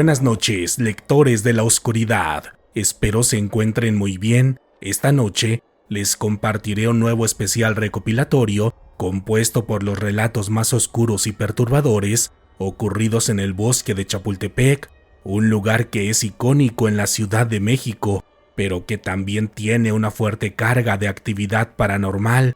Buenas noches, lectores de la oscuridad. Espero se encuentren muy bien. Esta noche les compartiré un nuevo especial recopilatorio compuesto por los relatos más oscuros y perturbadores ocurridos en el bosque de Chapultepec, un lugar que es icónico en la Ciudad de México, pero que también tiene una fuerte carga de actividad paranormal.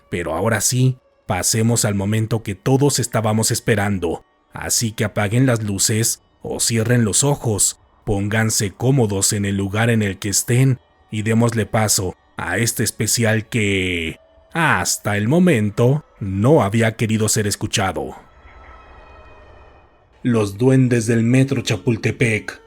Pero ahora sí, pasemos al momento que todos estábamos esperando, así que apaguen las luces o cierren los ojos, pónganse cómodos en el lugar en el que estén y démosle paso a este especial que, hasta el momento, no había querido ser escuchado. Los duendes del Metro Chapultepec.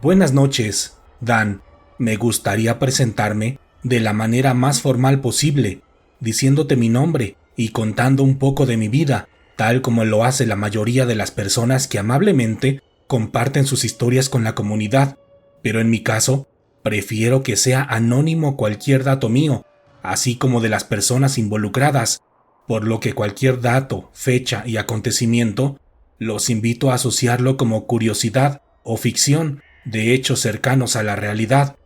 Buenas noches, Dan. Me gustaría presentarme de la manera más formal posible, diciéndote mi nombre y contando un poco de mi vida, tal como lo hace la mayoría de las personas que amablemente comparten sus historias con la comunidad, pero en mi caso, prefiero que sea anónimo cualquier dato mío, así como de las personas involucradas, por lo que cualquier dato, fecha y acontecimiento, los invito a asociarlo como curiosidad o ficción de hechos cercanos a la realidad.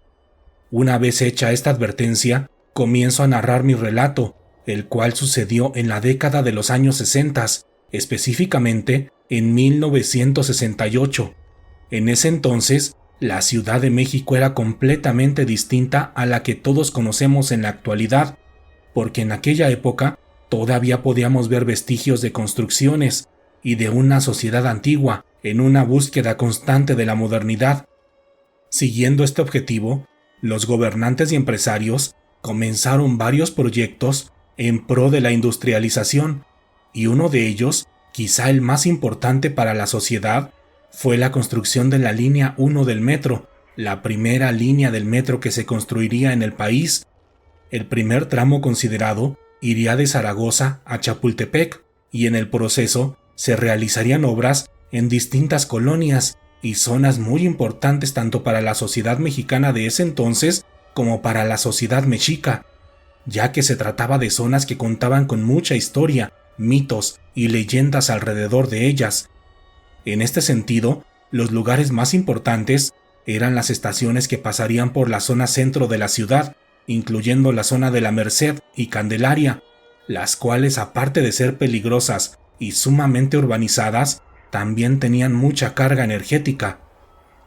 Una vez hecha esta advertencia, comienzo a narrar mi relato, el cual sucedió en la década de los años 60, específicamente en 1968. En ese entonces, la Ciudad de México era completamente distinta a la que todos conocemos en la actualidad, porque en aquella época todavía podíamos ver vestigios de construcciones y de una sociedad antigua en una búsqueda constante de la modernidad. Siguiendo este objetivo, los gobernantes y empresarios comenzaron varios proyectos en pro de la industrialización, y uno de ellos, quizá el más importante para la sociedad, fue la construcción de la línea 1 del metro, la primera línea del metro que se construiría en el país. El primer tramo considerado iría de Zaragoza a Chapultepec, y en el proceso se realizarían obras en distintas colonias y zonas muy importantes tanto para la sociedad mexicana de ese entonces como para la sociedad mexica, ya que se trataba de zonas que contaban con mucha historia, mitos y leyendas alrededor de ellas. En este sentido, los lugares más importantes eran las estaciones que pasarían por la zona centro de la ciudad, incluyendo la zona de la Merced y Candelaria, las cuales, aparte de ser peligrosas y sumamente urbanizadas, también tenían mucha carga energética.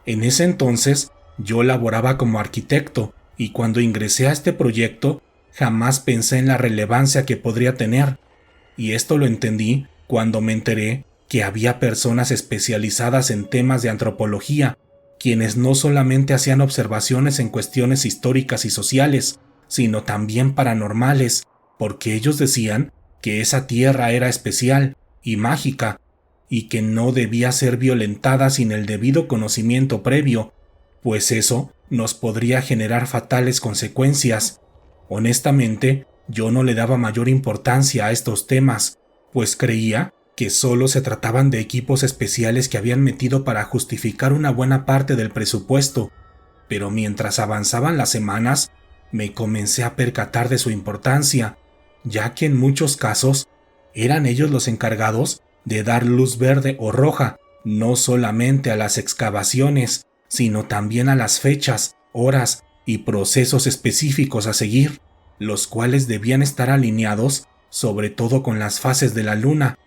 En ese entonces, yo laboraba como arquitecto y cuando ingresé a este proyecto, jamás pensé en la relevancia que podría tener, y esto lo entendí cuando me enteré que había personas especializadas en temas de antropología, quienes no solamente hacían observaciones en cuestiones históricas y sociales, sino también paranormales, porque ellos decían que esa tierra era especial y mágica, y que no debía ser violentada sin el debido conocimiento previo, pues eso nos podría generar fatales consecuencias. Honestamente, yo no le daba mayor importancia a estos temas, pues creía que solo se trataban de equipos especiales que habían metido para justificar una buena parte del presupuesto, pero mientras avanzaban las semanas, me comencé a percatar de su importancia, ya que en muchos casos eran ellos los encargados de dar luz verde o roja, no solamente a las excavaciones, sino también a las fechas, horas y procesos específicos a seguir, los cuales debían estar alineados sobre todo con las fases de la luna.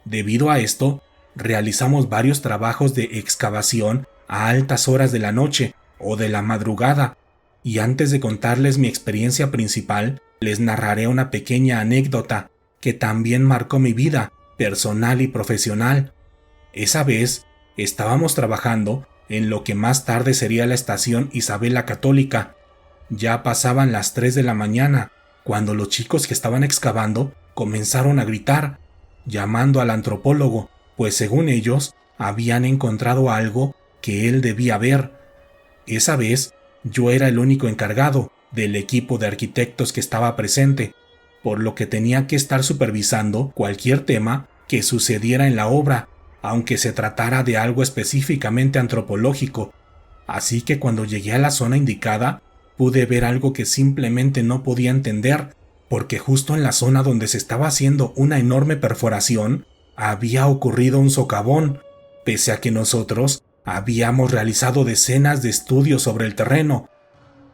Debido a esto, realizamos varios trabajos de excavación a altas horas de la noche o de la madrugada, y antes de contarles mi experiencia principal, les narraré una pequeña anécdota que también marcó mi vida, personal y profesional. Esa vez, estábamos trabajando en lo que más tarde sería la estación Isabel la Católica. Ya pasaban las 3 de la mañana, cuando los chicos que estaban excavando comenzaron a gritar, llamando al antropólogo, pues según ellos, habían encontrado algo que él debía ver. Esa vez, yo era el único encargado del equipo de arquitectos que estaba presente, por lo que tenía que estar supervisando cualquier tema que sucediera en la obra, aunque se tratara de algo específicamente antropológico. Así que cuando llegué a la zona indicada, pude ver algo que simplemente no podía entender, porque justo en la zona donde se estaba haciendo una enorme perforación, había ocurrido un socavón, pese a que nosotros habíamos realizado decenas de estudios sobre el terreno.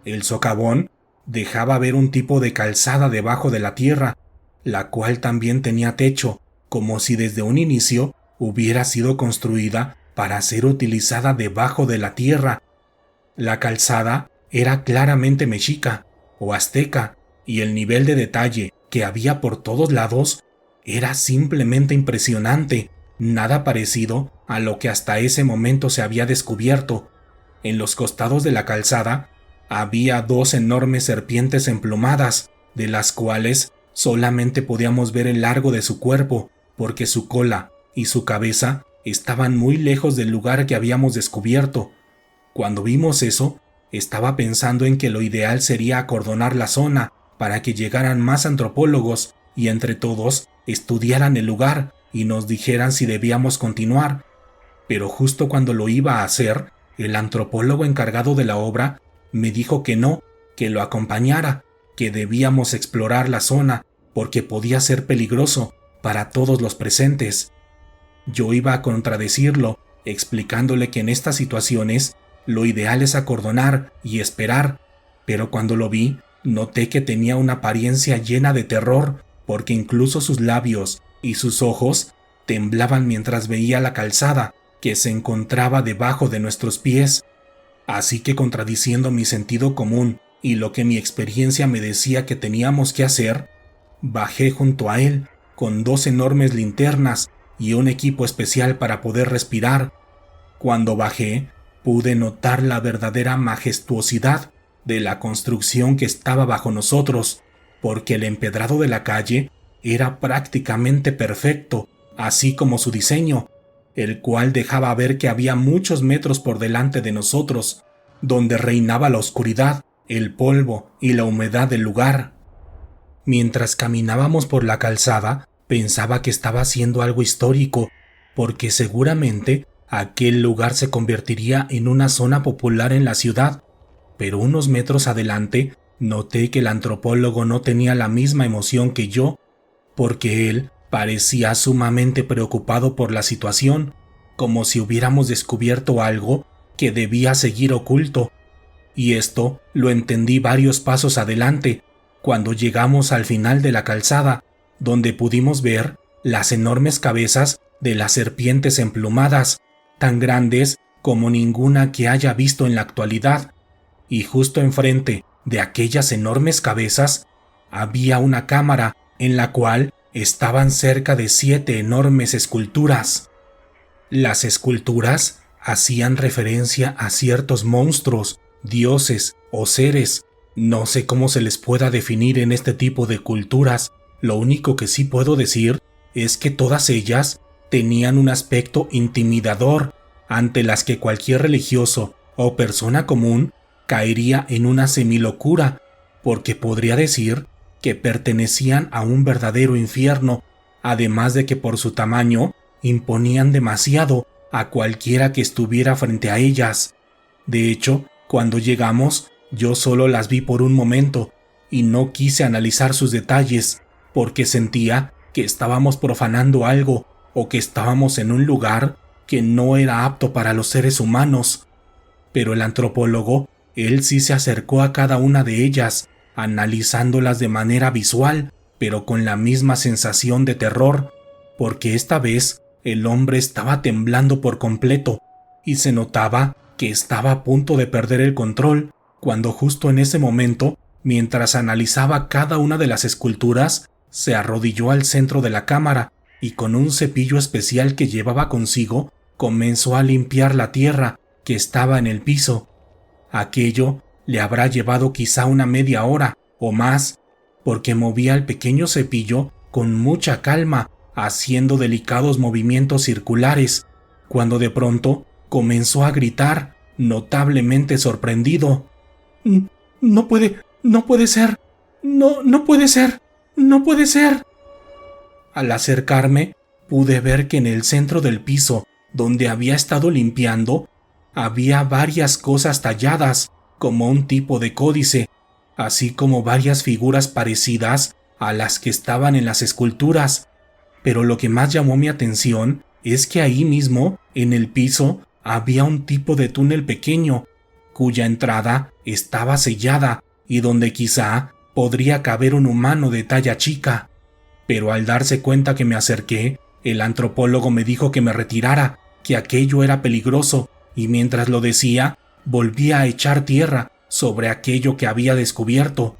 El socavón dejaba ver un tipo de calzada debajo de la tierra, la cual también tenía techo, como si desde un inicio hubiera sido construida para ser utilizada debajo de la tierra. La calzada era claramente mexica o azteca, y el nivel de detalle que había por todos lados era simplemente impresionante, nada parecido a lo que hasta ese momento se había descubierto. En los costados de la calzada había 2 enormes serpientes emplumadas, de las cuales solamente podíamos ver el largo de su cuerpo, porque su cola y su cabeza estaban muy lejos del lugar que habíamos descubierto. Cuando vimos eso, estaba pensando en que lo ideal sería acordonar la zona para que llegaran más antropólogos y entre todos estudiaran el lugar y nos dijeran si debíamos continuar. Pero justo cuando lo iba a hacer, el antropólogo encargado de la obra me dijo que no, que lo acompañara, que debíamos explorar la zona porque podía ser peligroso para todos los presentes. Yo iba a contradecirlo, explicándole que en estas situaciones lo ideal es acordonar y esperar, pero cuando lo vi, noté que tenía una apariencia llena de terror, porque incluso sus labios y sus ojos temblaban mientras veía la calzada que se encontraba debajo de nuestros pies. Así que, contradiciendo mi sentido común y lo que mi experiencia me decía que teníamos que hacer, bajé junto a él con 2 enormes linternas y un equipo especial para poder respirar. Cuando bajé, pude notar la verdadera majestuosidad de la construcción que estaba bajo nosotros, porque el empedrado de la calle era prácticamente perfecto, así como su diseño, el cual dejaba ver que había muchos metros por delante de nosotros, donde reinaba la oscuridad, el polvo y la humedad del lugar. Mientras caminábamos por la calzada, pensaba que estaba haciendo algo histórico, porque seguramente aquel lugar se convertiría en una zona popular en la ciudad, pero unos metros adelante noté que el antropólogo no tenía la misma emoción que yo, porque él parecía sumamente preocupado por la situación, como si hubiéramos descubierto algo que debía seguir oculto. Y esto lo entendí varios pasos adelante, cuando llegamos al final de la calzada, donde pudimos ver las enormes cabezas de las serpientes emplumadas, tan grandes como ninguna que haya visto en la actualidad, y justo enfrente de aquellas enormes cabezas había una cámara en la cual estaban cerca de 7 enormes esculturas. Las esculturas hacían referencia a ciertos monstruos, dioses o seres. No sé cómo se les pueda definir en este tipo de culturas. Lo único que sí puedo decir es que todas ellas tenían un aspecto intimidador, ante las que cualquier religioso o persona común caería en una semilocura, porque podría decir que pertenecían a un verdadero infierno, además de que por su tamaño imponían demasiado a cualquiera que estuviera frente a ellas. De hecho, cuando llegamos, yo solo las vi por un momento y no quise analizar sus detalles, porque sentía que estábamos profanando algo o que estábamos en un lugar que no era apto para los seres humanos. Pero el antropólogo, él sí se acercó a cada una de ellas, analizándolas de manera visual, pero con la misma sensación de terror, porque esta vez el hombre estaba temblando por completo y se notaba que estaba a punto de perder el control, cuando justo en ese momento, mientras analizaba cada una de las esculturas, se arrodilló al centro de la cámara y con un cepillo especial que llevaba consigo, comenzó a limpiar la tierra que estaba en el piso. Aquello le habrá llevado quizá una media hora o más, porque movía el pequeño cepillo con mucha calma, haciendo delicados movimientos circulares, cuando de pronto comenzó a gritar, notablemente sorprendido. No puede ser, no puede ser, no puede ser. Al acercarme, pude ver que en el centro del piso, donde había estado limpiando, había varias cosas talladas, como un tipo de códice, así como varias figuras parecidas a las que estaban en las esculturas. Pero lo que más llamó mi atención es que ahí mismo, en el piso, había un tipo de túnel pequeño, cuya entrada estaba sellada y donde quizá podría caber un humano de talla chica. Pero al darse cuenta que me acerqué, el antropólogo me dijo que me retirara, que aquello era peligroso, y mientras lo decía, volvía a echar tierra sobre aquello que había descubierto.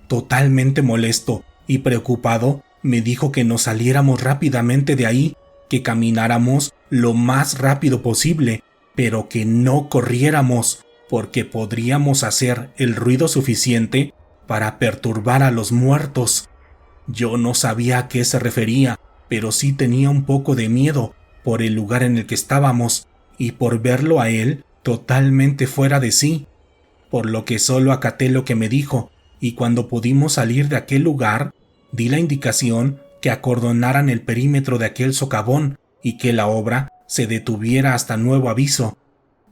Totalmente molesto y preocupado, me dijo que nos saliéramos rápidamente de ahí, que camináramos lo más rápido posible, pero que no corriéramos, porque podríamos hacer el ruido suficiente para perturbar a los muertos. Yo no sabía a qué se refería, pero sí tenía un poco de miedo por el lugar en el que estábamos y por verlo a él totalmente fuera de sí, por lo que solo acaté lo que me dijo, y cuando pudimos salir de aquel lugar, di la indicación que acordonaran el perímetro de aquel socavón y que la obra se detuviera hasta nuevo aviso.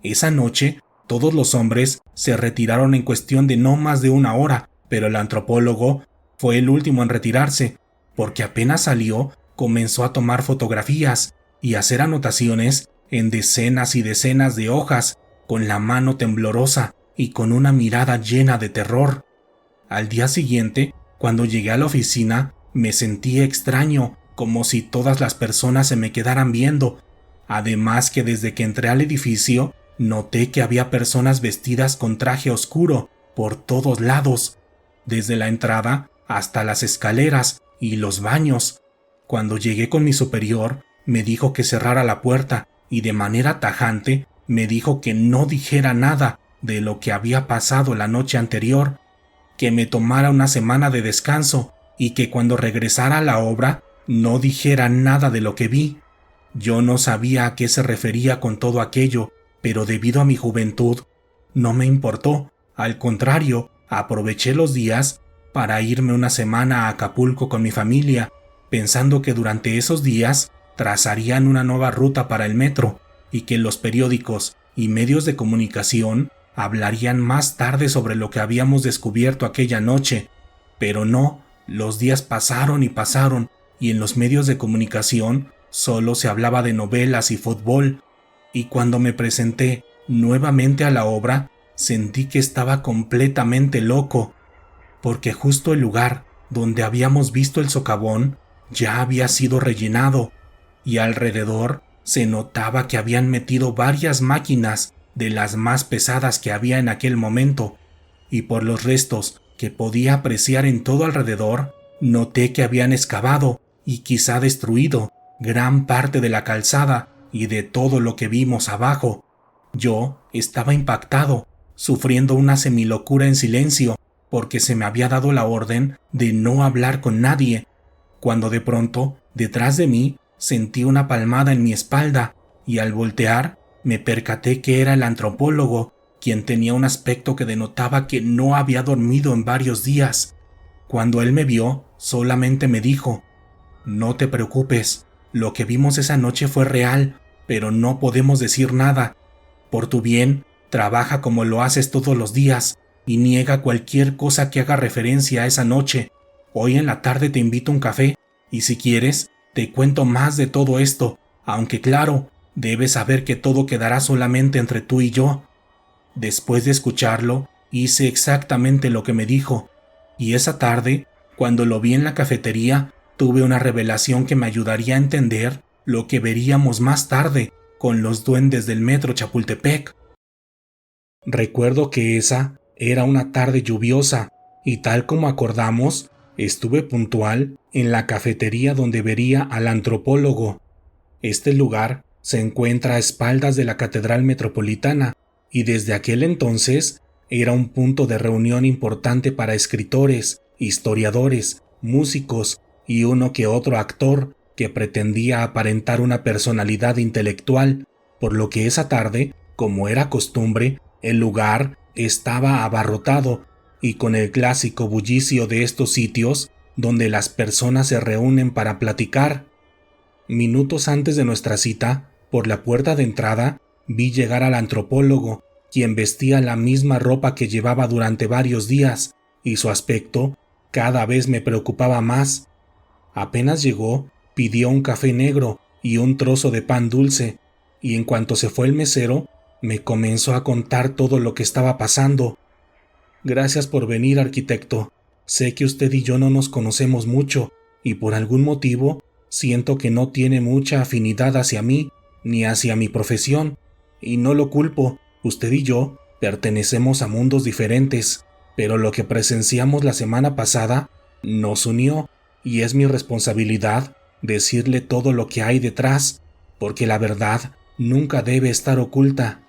Esa noche, todos los hombres se retiraron en cuestión de no más de una hora, pero el antropólogo fue el último en retirarse, porque apenas salió, comenzó a tomar fotografías y hacer anotaciones en decenas y decenas de hojas, con la mano temblorosa y con una mirada llena de terror. Al día siguiente, cuando llegué a la oficina, me sentí extraño, como si todas las personas se me quedaran viendo. Además que desde que entré al edificio, noté que había personas vestidas con traje oscuro por todos lados, desde la entrada hasta las escaleras y los baños. Cuando llegué con mi superior, me dijo que cerrara la puerta y de manera tajante me dijo que no dijera nada de lo que había pasado la noche anterior, que me tomara una semana de descanso y que cuando regresara a la obra no dijera nada de lo que vi. Yo no sabía a qué se refería con todo aquello, pero debido a mi juventud no me importó. Al contrario, aproveché los días para irme una semana a Acapulco con mi familia, pensando que durante esos días trazarían una nueva ruta para el metro y que los periódicos y medios de comunicación hablarían más tarde sobre lo que habíamos descubierto aquella noche. Pero no, los días pasaron y pasaron, y en los medios de comunicación solo se hablaba de novelas y fútbol, y cuando me presenté nuevamente a la obra, sentí que estaba completamente loco, porque justo el lugar donde habíamos visto el socavón ya había sido rellenado, y alrededor se notaba que habían metido varias máquinas de las más pesadas que había en aquel momento, y por los restos que podía apreciar en todo alrededor, noté que habían excavado y quizá destruido gran parte de la calzada y de todo lo que vimos abajo. Yo estaba impactado, sufriendo una semilocura en silencio, porque se me había dado la orden de no hablar con nadie, cuando de pronto, detrás de mí, sentí una palmada en mi espalda, y al voltear, me percaté que era el antropólogo, quien tenía un aspecto que denotaba que no había dormido en varios días. Cuando él me vio, solamente me dijo: «No te preocupes, lo que vimos esa noche fue real, pero no podemos decir nada. Por tu bien, trabaja como lo haces todos los días y niega cualquier cosa que haga referencia a esa noche. Hoy en la tarde te invito a un café y si quieres, te cuento más de todo esto, aunque claro, debes saber que todo quedará solamente entre tú y yo». Después de escucharlo, hice exactamente lo que me dijo, y esa tarde, cuando lo vi en la cafetería, tuve una revelación que me ayudaría a entender lo que veríamos más tarde con los duendes del metro Chapultepec. Recuerdo que esa era una tarde lluviosa, y tal como acordamos, estuve puntual en la cafetería donde vería al antropólogo. Este lugar se encuentra a espaldas de la Catedral Metropolitana, y desde aquel entonces era un punto de reunión importante para escritores, historiadores, músicos y uno que otro actor que pretendía aparentar una personalidad intelectual, por lo que esa tarde, como era costumbre, el lugar estaba abarrotado y con el clásico bullicio de estos sitios donde las personas se reúnen para platicar. Minutos antes de nuestra cita, por la puerta de entrada, vi llegar al antropólogo, quien vestía la misma ropa que llevaba durante varios días, y su aspecto cada vez me preocupaba más. Apenas llegó, pidió un café negro y un trozo de pan dulce, y en cuanto se fue el mesero, me comenzó a contar todo lo que estaba pasando. Gracias por venir, arquitecto. Sé que usted y yo no nos conocemos mucho, y por algún motivo siento que no tiene mucha afinidad hacia mí, ni hacia mi profesión, y no lo culpo. Usted y yo pertenecemos a mundos diferentes, pero lo que presenciamos la semana pasada nos unió, y es mi responsabilidad decirle todo lo que hay detrás, porque la verdad nunca debe estar oculta.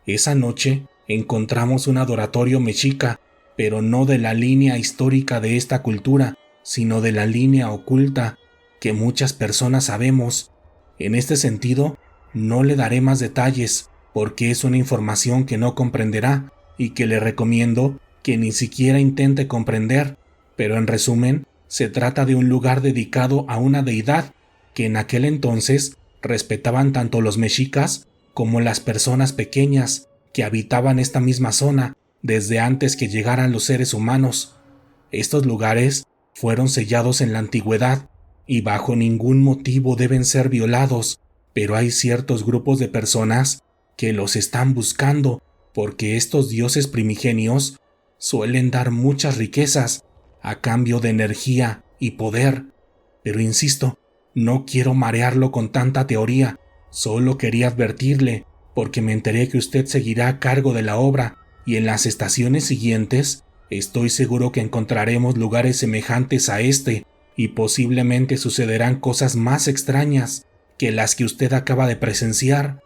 Esa noche encontramos un adoratorio mexica, pero no de la línea histórica de esta cultura, sino de la línea oculta que muchas personas sabemos. En este sentido, no le daré más detalles, porque es una información que no comprenderá y que le recomiendo que ni siquiera intente comprender, pero en resumen, se trata de un lugar dedicado a una deidad que en aquel entonces respetaban tanto los mexicas como las personas pequeñas que habitaban esta misma zona desde antes que llegaran los seres humanos. Estos lugares fueron sellados en la antigüedad y bajo ningún motivo deben ser violados, pero hay ciertos grupos de personas que los están buscando porque estos dioses primigenios suelen dar muchas riquezas a cambio de energía y poder. Pero insisto, no quiero marearlo con tanta teoría, solo quería advertirle porque me enteré que usted seguirá a cargo de la obra y en las estaciones siguientes estoy seguro que encontraremos lugares semejantes a este y posiblemente sucederán cosas más extrañas que las que usted acaba de presenciar.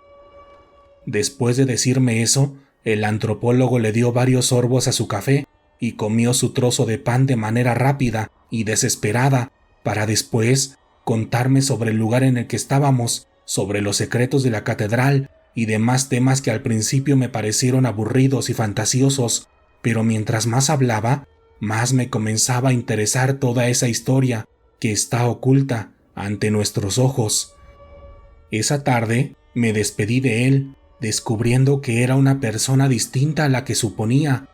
Después de decirme eso, el antropólogo le dio varios sorbos a su café y comió su trozo de pan de manera rápida y desesperada para después contarme sobre el lugar en el que estábamos, sobre los secretos de la catedral y demás temas que al principio me parecieron aburridos y fantasiosos, pero mientras más hablaba, más me comenzaba a interesar toda esa historia que está oculta ante nuestros ojos. Esa tarde me despedí de él, descubriendo que era una persona distinta a la que suponía.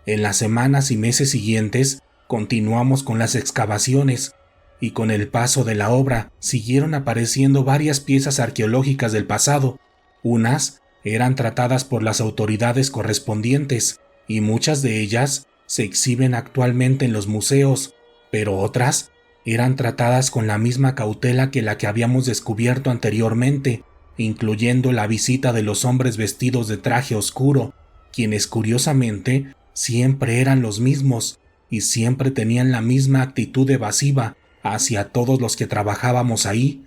En las semanas y meses siguientes continuamos con las excavaciones, y con el paso de la obra siguieron apareciendo varias piezas arqueológicas del pasado. Unas eran tratadas por las autoridades correspondientes, y muchas de ellas se exhiben actualmente en los museos, pero otras eran tratadas con la misma cautela que la que habíamos descubierto anteriormente, incluyendo la visita de los hombres vestidos de traje oscuro, quienes curiosamente siempre eran los mismos y siempre tenían la misma actitud evasiva hacia todos los que trabajábamos ahí.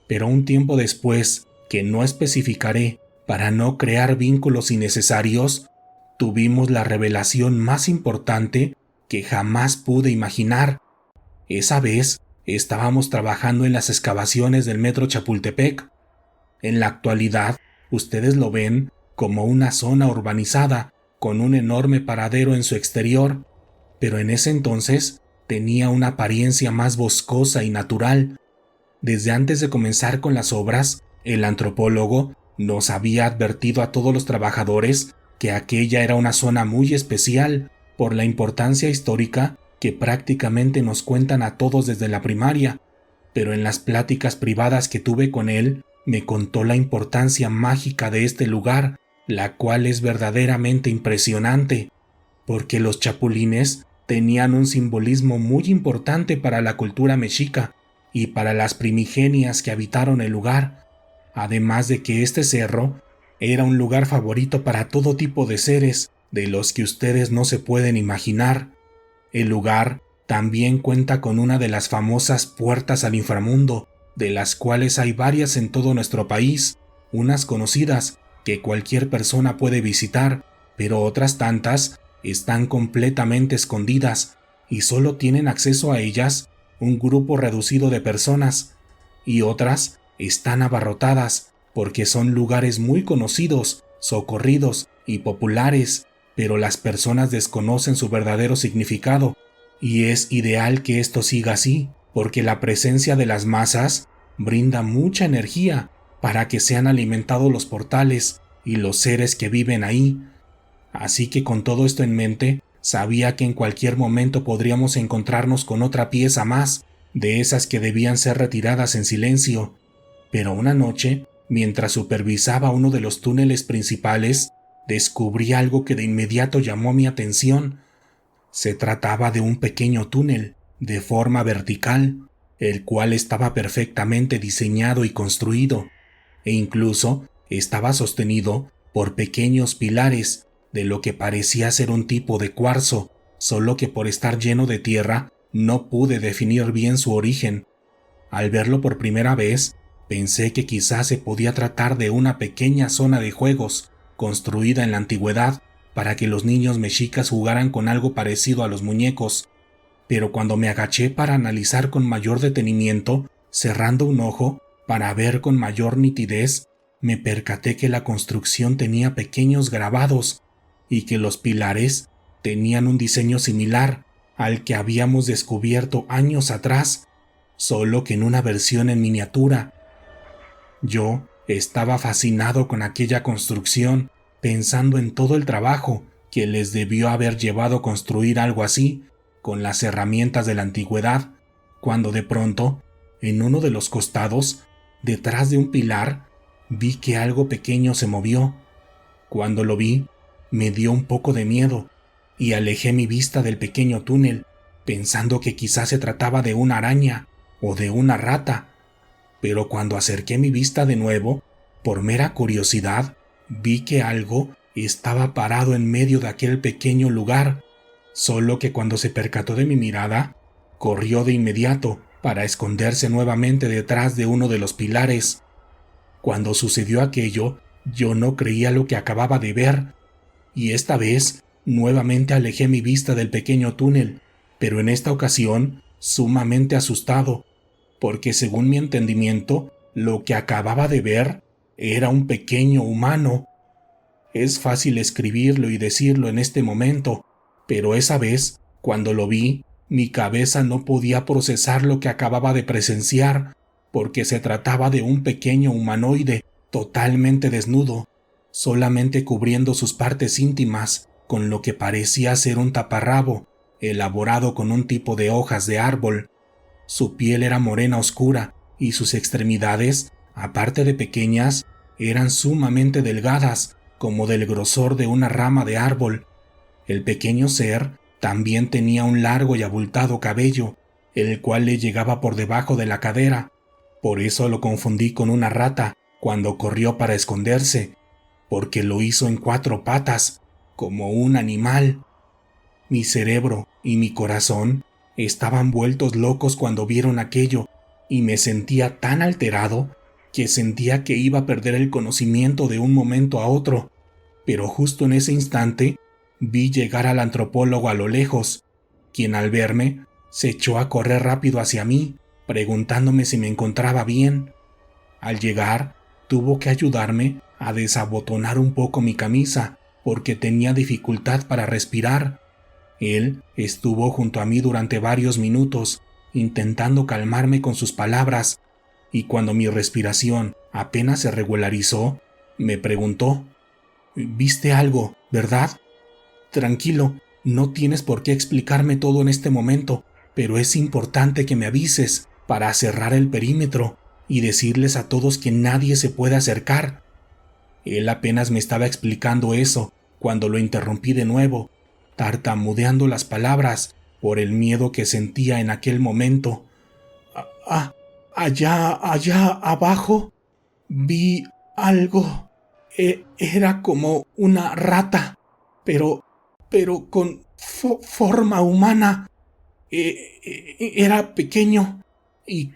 Pero un tiempo después, que no especificaré para no crear vínculos innecesarios, tuvimos la revelación más importante que jamás pude imaginar. Esa vez estábamos trabajando en las excavaciones del metro Chapultepec. En la actualidad, ustedes lo ven como una zona urbanizada con un enorme paradero en su exterior, pero en ese entonces tenía una apariencia más boscosa y natural. Desde antes de comenzar con las obras, el antropólogo nos había advertido a todos los trabajadores que aquella era una zona muy especial por la importancia histórica que prácticamente nos cuentan a todos desde la primaria, pero en las pláticas privadas que tuve con él, me contó la importancia mágica de este lugar, la cual es verdaderamente impresionante, porque los chapulines tenían un simbolismo muy importante para la cultura mexica y para las primigenias que habitaron el lugar, además de que este cerro era un lugar favorito para todo tipo de seres de los que ustedes no se pueden imaginar. El lugar también cuenta con una de las famosas puertas al inframundo, de las cuales hay varias en todo nuestro país, unas conocidas que cualquier persona puede visitar, pero otras tantas están completamente escondidas y solo tienen acceso a ellas un grupo reducido de personas, y otras están abarrotadas porque son lugares muy conocidos, socorridos y populares, pero las personas desconocen su verdadero significado, y es ideal que esto siga así, porque la presencia de las masas brinda mucha energía para que sean alimentados los portales y los seres que viven ahí. Así que con todo esto en mente, sabía que en cualquier momento podríamos encontrarnos con otra pieza más, de esas que debían ser retiradas en silencio. Pero una noche, mientras supervisaba uno de los túneles principales, descubrí algo que de inmediato llamó mi atención. Se trataba de un pequeño túnel, de forma vertical, el cual estaba perfectamente diseñado y construido, e incluso estaba sostenido por pequeños pilares de lo que parecía ser un tipo de cuarzo, solo que por estar lleno de tierra no pude definir bien su origen. Al verlo por primera vez, pensé que quizás se podía tratar de una pequeña zona de juegos construida en la antigüedad para que los niños mexicas jugaran con algo parecido a los muñecos, pero cuando me agaché para analizar con mayor detenimiento, cerrando un ojo para ver con mayor nitidez, me percaté que la construcción tenía pequeños grabados y que los pilares tenían un diseño similar al que habíamos descubierto años atrás, solo que en una versión en miniatura. Yo estaba fascinado con aquella construcción, pensando en todo el trabajo que les debió haber llevado construir algo así, con las herramientas de la antigüedad, cuando de pronto, en uno de los costados, detrás de un pilar, vi que algo pequeño se movió. Cuando lo vi, me dio un poco de miedo y alejé mi vista del pequeño túnel, pensando que quizás se trataba de una araña o de una rata. Pero cuando acerqué mi vista de nuevo, por mera curiosidad, vi que algo estaba parado en medio de aquel pequeño lugar, solo que cuando se percató de mi mirada, corrió de inmediato para esconderse nuevamente detrás de uno de los pilares. Cuando sucedió aquello, yo no creía lo que acababa de ver, y esta vez nuevamente alejé mi vista del pequeño túnel, pero en esta ocasión sumamente asustado, porque según mi entendimiento, lo que acababa de ver era un pequeño humano. Es fácil escribirlo y decirlo en este momento, pero esa vez, cuando lo vi, mi cabeza no podía procesar lo que acababa de presenciar, porque se trataba de un pequeño humanoide totalmente desnudo, solamente cubriendo sus partes íntimas con lo que parecía ser un taparrabo, elaborado con un tipo de hojas de árbol. Su piel era morena oscura y sus extremidades, aparte de pequeñas, eran sumamente delgadas, como del grosor de una rama de árbol. El pequeño ser también tenía un largo y abultado cabello, el cual le llegaba por debajo de la cadera. Por eso lo confundí con una rata cuando corrió para esconderse, porque lo hizo en 4 patas, como un animal. Mi cerebro y mi corazón estaban vueltos locos cuando vieron aquello, y me sentía tan alterado que sentía que iba a perder el conocimiento de un momento a otro. Pero justo en ese instante vi llegar al antropólogo a lo lejos, quien al verme se echó a correr rápido hacia mí, preguntándome si me encontraba bien. Al llegar, tuvo que ayudarme a desabotonar un poco mi camisa, porque tenía dificultad para respirar. Él estuvo junto a mí durante varios minutos, intentando calmarme con sus palabras, y cuando mi respiración apenas se regularizó, me preguntó: «¿Viste algo, verdad? Tranquilo, no tienes por qué explicarme todo en este momento, pero es importante que me avises para cerrar el perímetro y decirles a todos que nadie se puede acercar». Él apenas me estaba explicando eso cuando lo interrumpí de nuevo, tartamudeando las palabras por el miedo que sentía en aquel momento. Allá abajo, vi algo. Era como una rata, pero con forma humana. Era pequeño y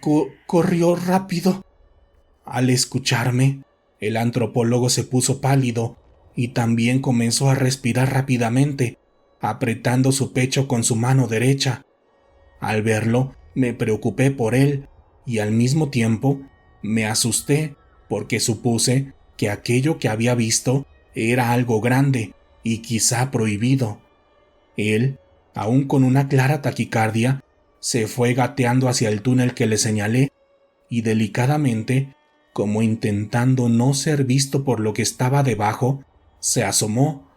corrió rápido». Al escucharme, el antropólogo se puso pálido y también comenzó a respirar rápidamente, apretando su pecho con su mano derecha. Al verlo, me preocupé por él y al mismo tiempo me asusté porque supuse que aquello que había visto era algo grande y quizá prohibido. Él, aún con una clara taquicardia, se fue gateando hacia el túnel que le señalé y delicadamente, como intentando no ser visto por lo que estaba debajo, se asomó.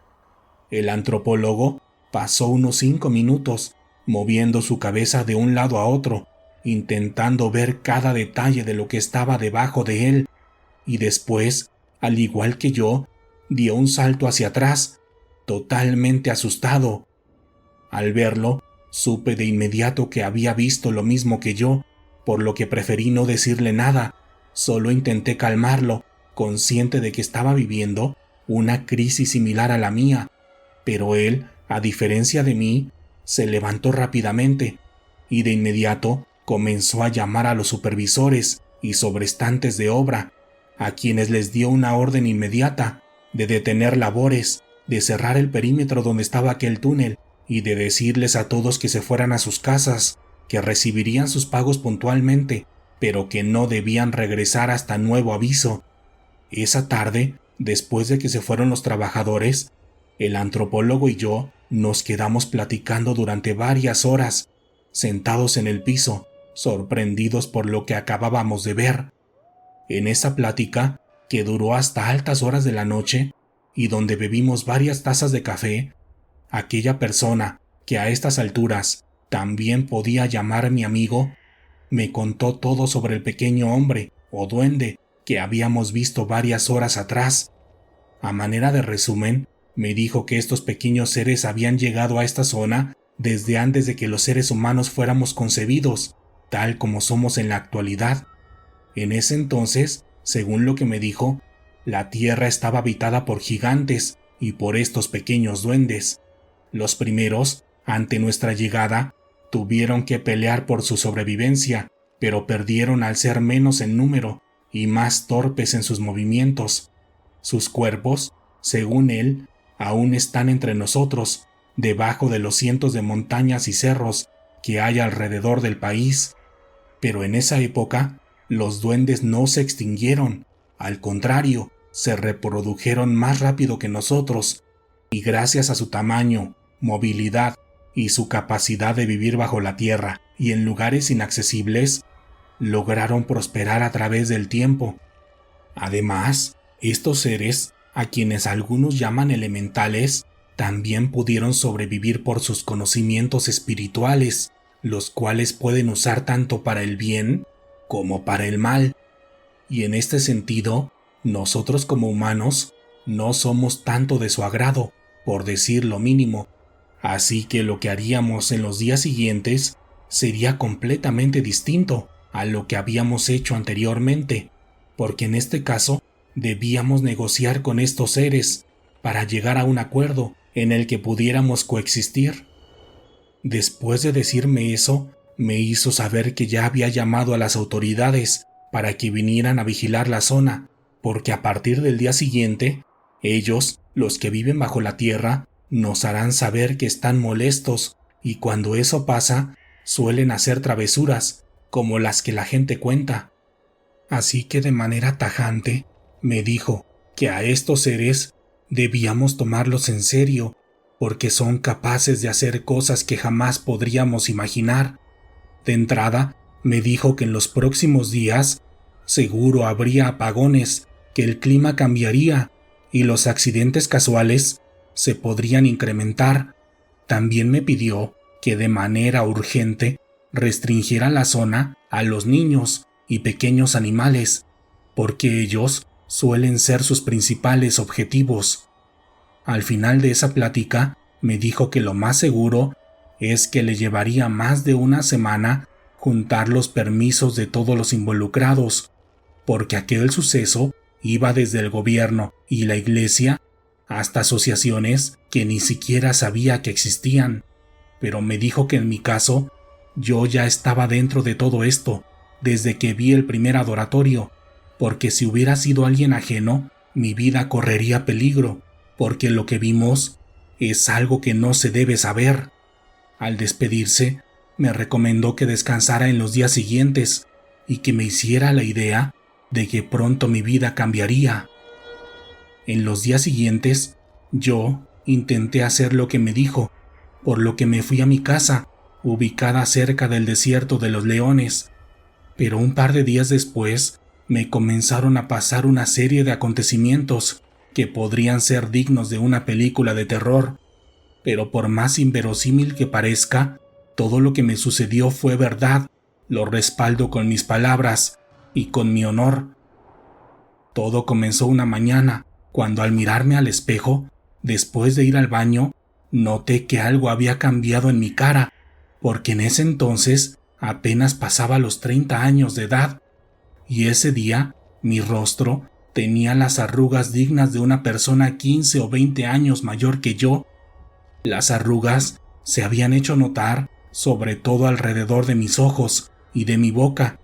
El antropólogo pasó unos 5 minutos moviendo su cabeza de un lado a otro, intentando ver cada detalle de lo que estaba debajo de él, y después, al igual que yo, dio un salto hacia atrás, totalmente asustado. Al verlo, supe de inmediato que había visto lo mismo que yo, por lo que preferí no decirle nada, solo intenté calmarlo, consciente de que estaba viviendo una crisis similar a la mía, pero él, a diferencia de mí, se levantó rápidamente y de inmediato comenzó a llamar a los supervisores y sobrestantes de obra, a quienes les dio una orden inmediata de detener labores, de cerrar el perímetro donde estaba aquel túnel y de decirles a todos que se fueran a sus casas, que recibirían sus pagos puntualmente, pero que no debían regresar hasta nuevo aviso. Esa tarde, después de que se fueron los trabajadores, el antropólogo y yo nos quedamos platicando durante varias horas, sentados en el piso, sorprendidos por lo que acabábamos de ver. En esa plática, que duró hasta altas horas de la noche, y donde bebimos varias tazas de café, aquella persona, que a estas alturas también podía llamar mi amigo, me contó todo sobre el pequeño hombre o duende que habíamos visto varias horas atrás. A manera de resumen, me dijo que estos pequeños seres habían llegado a esta zona desde antes de que los seres humanos fuéramos concebidos, tal como somos en la actualidad. En ese entonces, según lo que me dijo, la Tierra estaba habitada por gigantes y por estos pequeños duendes. Los primeros, ante nuestra llegada, tuvieron que pelear por su sobrevivencia, pero perdieron al ser menos en número y más torpes en sus movimientos. Sus cuerpos, según él, aún están entre nosotros, debajo de los cientos de montañas y cerros que hay alrededor del país. Pero en esa época, los duendes no se extinguieron, al contrario, se reprodujeron más rápido que nosotros, y gracias a su tamaño, movilidad y su capacidad de vivir bajo la tierra y en lugares inaccesibles, lograron prosperar a través del tiempo. Además, estos seres, a quienes algunos llaman elementales, también pudieron sobrevivir por sus conocimientos espirituales, los cuales pueden usar tanto para el bien como para el mal. Y en este sentido, nosotros como humanos no somos tanto de su agrado, por decir lo mínimo, así que lo que haríamos en los días siguientes sería completamente distinto a lo que habíamos hecho anteriormente, porque en este caso debíamos negociar con estos seres para llegar a un acuerdo en el que pudiéramos coexistir. Después de decirme eso, me hizo saber que ya había llamado a las autoridades para que vinieran a vigilar la zona, porque a partir del día siguiente, ellos, los que viven bajo la tierra, nos harán saber que están molestos, y cuando eso pasa, suelen hacer travesuras, como las que la gente cuenta. Así que de manera tajante, me dijo que a estos seres debíamos tomarlos en serio, porque son capaces de hacer cosas que jamás podríamos imaginar. De entrada, me dijo que en los próximos días seguro habría apagones, que el clima cambiaría y los accidentes casuales se podrían incrementar. También me pidió que de manera urgente restringiera la zona a los niños y pequeños animales, porque ellos suelen ser sus principales objetivos. Al final de esa plática, me dijo que lo más seguro es que le llevaría más de una semana juntar los permisos de todos los involucrados, porque aquel suceso iba desde el gobierno y la iglesia hasta asociaciones que ni siquiera sabía que existían. Pero me dijo que en mi caso, yo ya estaba dentro de todo esto, desde que vi el primer adoratorio, porque si hubiera sido alguien ajeno, mi vida correría peligro, porque lo que vimos es algo que no se debe saber. Al despedirse, me recomendó que descansara en los días siguientes y que me hiciera la idea de que pronto mi vida cambiaría. En los días siguientes, yo intenté hacer lo que me dijo, por lo que me fui a mi casa, ubicada cerca del desierto de los leones. Pero un par de días después, me comenzaron a pasar una serie de acontecimientos que podrían ser dignos de una película de terror. Pero por más inverosímil que parezca, todo lo que me sucedió fue verdad, lo respaldo con mis palabras y con mi honor. Todo comenzó una mañana, cuando al mirarme al espejo, después de ir al baño, noté que algo había cambiado en mi cara, porque en ese entonces apenas pasaba los 30 años de edad, y ese día mi rostro tenía las arrugas dignas de una persona 15 o 20 años mayor que yo. Las arrugas se habían hecho notar sobre todo alrededor de mis ojos y de mi boca.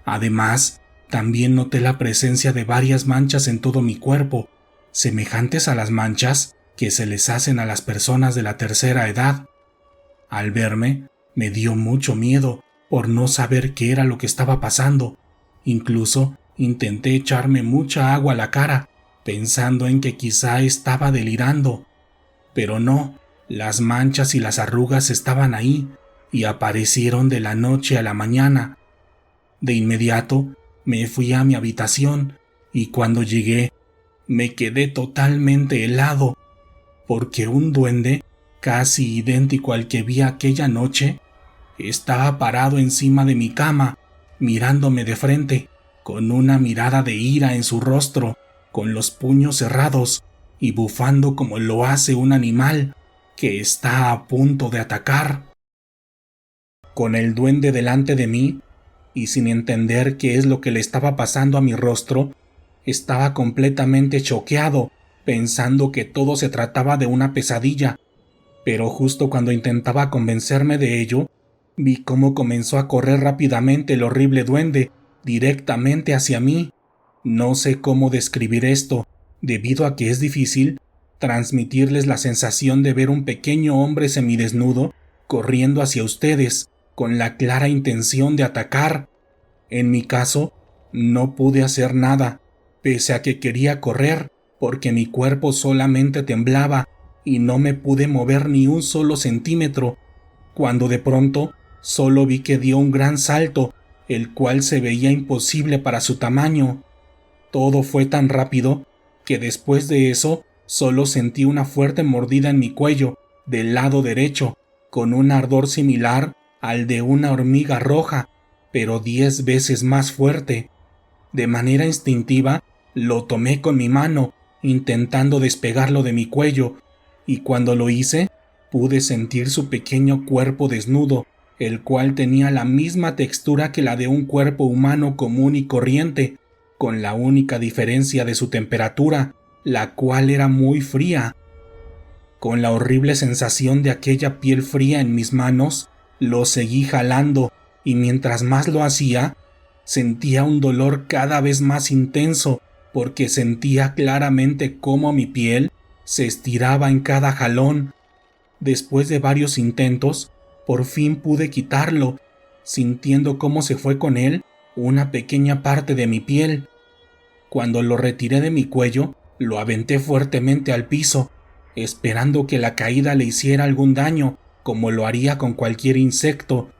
Además, también noté la presencia de varias manchas en todo mi cuerpo, semejantes a las manchas que se les hacen a las personas de la tercera edad. Al verme, me dio mucho miedo por no saber qué era lo que estaba pasando. Incluso intenté echarme mucha agua a la cara, pensando en que quizá estaba delirando. Pero no, las manchas y las arrugas estaban ahí y aparecieron de la noche a la mañana. De inmediato me fui a mi habitación y cuando llegué me quedé totalmente helado, porque un duende, casi idéntico al que vi aquella noche, estaba parado encima de mi cama, mirándome de frente, con una mirada de ira en su rostro, con los puños cerrados y bufando como lo hace un animal que está a punto de atacar. Con el duende delante de mí, y sin entender qué es lo que le estaba pasando a mi rostro, estaba completamente choqueado, pensando que todo se trataba de una pesadilla. Pero justo cuando intentaba convencerme de ello, vi cómo comenzó a correr rápidamente el horrible duende, directamente hacia mí. No sé cómo describir esto, debido a que es difícil transmitirles la sensación de ver un pequeño hombre semidesnudo corriendo hacia ustedes, con la clara intención de atacar. En mi caso, no pude hacer nada, pese a que quería correr, porque mi cuerpo solamente temblaba y no me pude mover ni un solo centímetro, cuando de pronto solo vi que dio un gran salto, el cual se veía imposible para su tamaño. Todo fue tan rápido que después de eso solo sentí una fuerte mordida en mi cuello, del lado derecho, con un ardor similar al de una hormiga roja, pero 10 veces más fuerte. De manera instintiva, lo tomé con mi mano, intentando despegarlo de mi cuello, y cuando lo hice, pude sentir su pequeño cuerpo desnudo, el cual tenía la misma textura que la de un cuerpo humano común y corriente, con la única diferencia de su temperatura, la cual era muy fría. Con la horrible sensación de aquella piel fría en mis manos, lo seguí jalando, y mientras más lo hacía, sentía un dolor cada vez más intenso, porque sentía claramente cómo mi piel se estiraba en cada jalón. Después de varios intentos, por fin pude quitarlo, sintiendo cómo se fue con él una pequeña parte de mi piel. Cuando lo retiré de mi cuello, lo aventé fuertemente al piso, esperando que la caída le hiciera algún daño, como lo haría con cualquier insecto,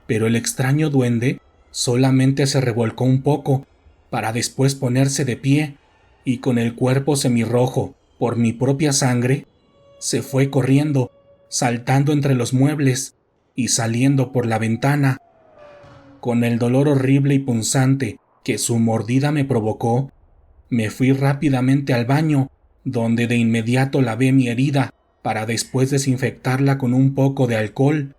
pero el extraño duende solamente se revolcó un poco, para después ponerse de pie, y con el cuerpo semirrojo por mi propia sangre, se fue corriendo, saltando entre los muebles y saliendo por la ventana. Con el dolor horrible y punzante que su mordida me provocó, me fui rápidamente al baño, donde de inmediato lavé mi herida para después desinfectarla con un poco de alcohol.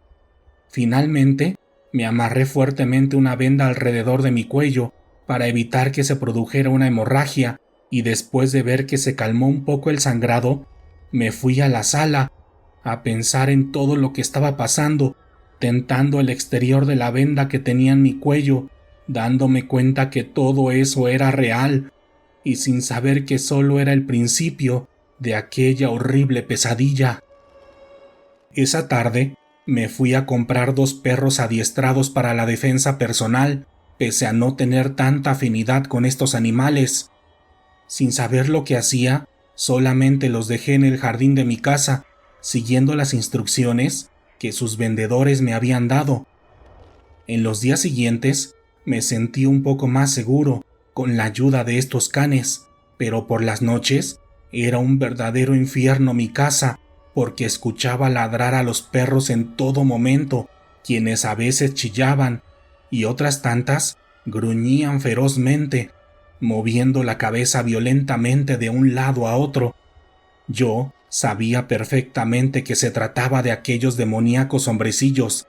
Finalmente, me amarré fuertemente una venda alrededor de mi cuello para evitar que se produjera una hemorragia, y después de ver que se calmó un poco el sangrado, me fui a la sala a pensar en todo lo que estaba pasando, tentando el exterior de la venda que tenía en mi cuello, dándome cuenta que todo eso era real, y sin saber que solo era el principio de aquella horrible pesadilla. Esa tarde me fui a comprar 2 perros adiestrados para la defensa personal, pese a no tener tanta afinidad con estos animales. Sin saber lo que hacía, solamente los dejé en el jardín de mi casa, siguiendo las instrucciones que sus vendedores me habían dado. En los días siguientes me sentí un poco más seguro con la ayuda de estos canes, pero por las noches era un verdadero infierno mi casa, porque escuchaba ladrar a los perros en todo momento, quienes a veces chillaban, y otras tantas gruñían ferozmente, moviendo la cabeza violentamente de un lado a otro. Yo sabía perfectamente que se trataba de aquellos demoníacos hombrecillos,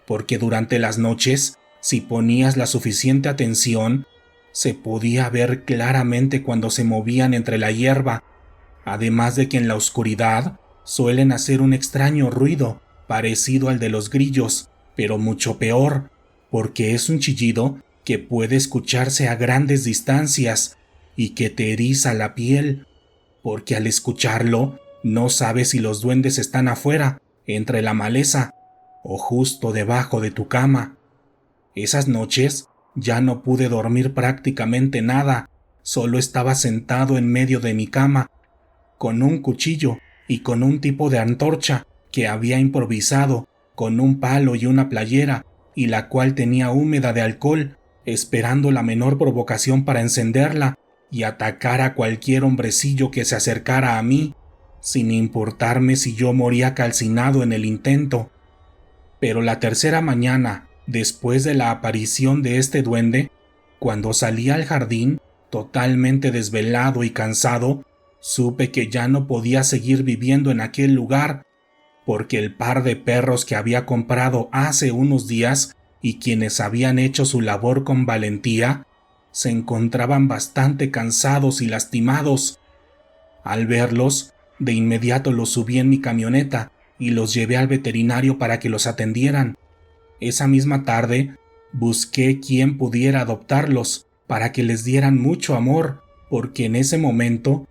porque durante las noches, si ponías la suficiente atención, se podía ver claramente cuando se movían entre la hierba, además de que en la oscuridad suelen hacer un extraño ruido parecido al de los grillos, pero mucho peor, porque es un chillido que puede escucharse a grandes distancias y que te eriza la piel, porque al escucharlo no sabes si los duendes están afuera, entre la maleza, o justo debajo de tu cama. Esas noches ya no pude dormir prácticamente nada, solo estaba sentado en medio de mi cama, con un cuchillo y con un tipo de antorcha que había improvisado, con un palo y una playera, y la cual tenía húmeda de alcohol, esperando la menor provocación para encenderla y atacar a cualquier hombrecillo que se acercara a mí, sin importarme si yo moría calcinado en el intento. Pero la tercera mañana, después de la aparición de este duende, cuando salí al jardín, totalmente desvelado y cansado, supe que ya no podía seguir viviendo en aquel lugar, porque el par de perros que había comprado hace unos días y quienes habían hecho su labor con valentía, se encontraban bastante cansados y lastimados. Al verlos, de inmediato los subí en mi camioneta y los llevé al veterinario para que los atendieran. Esa misma tarde, busqué quien pudiera adoptarlos para que les dieran mucho amor, porque en ese momento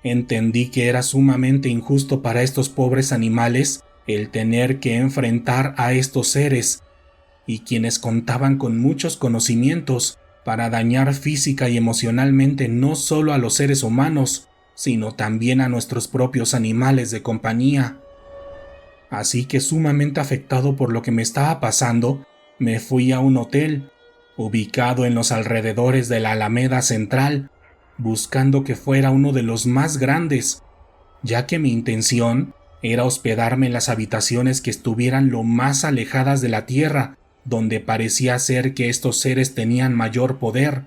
entendí que era sumamente injusto para estos pobres animales el tener que enfrentar a estos seres, y quienes contaban con muchos conocimientos para dañar física y emocionalmente no solo a los seres humanos, sino también a nuestros propios animales de compañía. Así que, sumamente afectado por lo que me estaba pasando, me fui a un hotel, ubicado en los alrededores de la Alameda Central, buscando que fuera uno de los más grandes, ya que mi intención era hospedarme en las habitaciones que estuvieran lo más alejadas de la tierra, donde parecía ser que estos seres tenían mayor poder.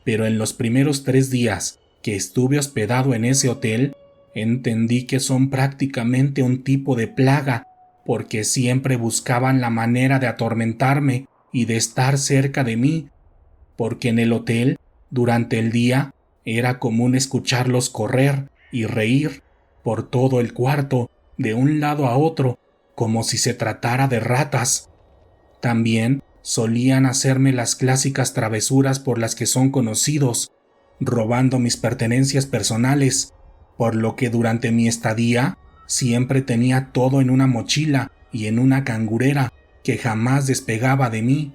Pero en los primeros 3 días que estuve hospedado en ese hotel, entendí que son prácticamente un tipo de plaga, porque siempre buscaban la manera de atormentarme y de estar cerca de mí, porque en el hotel, durante el día, era común escucharlos correr y reír por todo el cuarto, de un lado a otro, como si se tratara de ratas. También solían hacerme las clásicas travesuras por las que son conocidos, robando mis pertenencias personales, por lo que durante mi estadía siempre tenía todo en una mochila y en una cangurera que jamás despegaba de mí.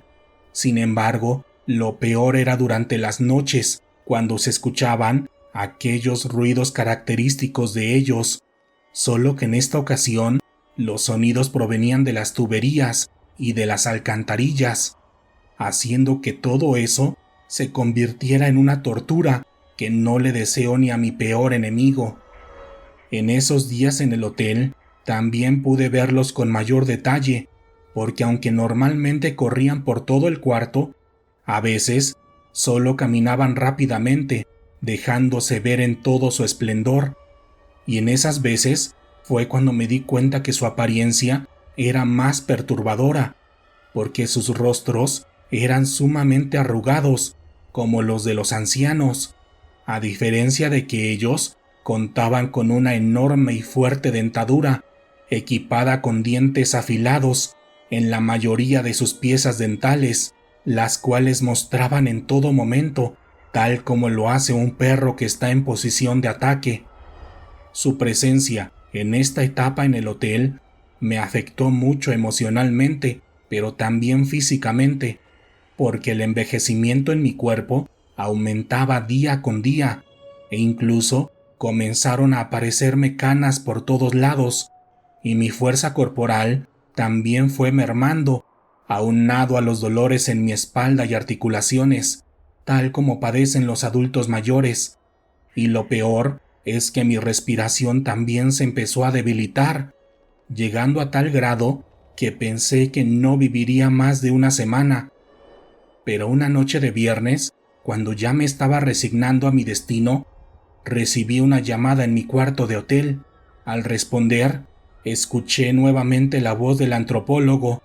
Sin embargo, lo peor era durante las noches, cuando se escuchaban aquellos ruidos característicos de ellos, solo que en esta ocasión los sonidos provenían de las tuberías y de las alcantarillas, haciendo que todo eso se convirtiera en una tortura que no le deseo ni a mi peor enemigo. En esos días en el hotel también pude verlos con mayor detalle, porque aunque normalmente corrían por todo el cuarto, a veces solo caminaban rápidamente, dejándose ver en todo su esplendor, y en esas veces fue cuando me di cuenta que su apariencia era más perturbadora, porque sus rostros eran sumamente arrugados, como los de los ancianos, a diferencia de que ellos contaban con una enorme y fuerte dentadura, equipada con dientes afilados en la mayoría de sus piezas dentales, las cuales mostraban en todo momento, tal como lo hace un perro que está en posición de ataque. Su presencia en esta etapa en el hotel me afectó mucho emocionalmente, pero también físicamente, porque el envejecimiento en mi cuerpo aumentaba día con día, e incluso comenzaron a aparecerme canas por todos lados, y mi fuerza corporal también fue mermando, aunado a los dolores en mi espalda y articulaciones, tal como padecen los adultos mayores. Y lo peor es que mi respiración también se empezó a debilitar, llegando a tal grado que pensé que no viviría más de una semana, pero una noche de viernes, cuando ya me estaba resignando a mi destino, recibí una llamada en mi cuarto de hotel. Al responder, escuché nuevamente la voz del antropólogo,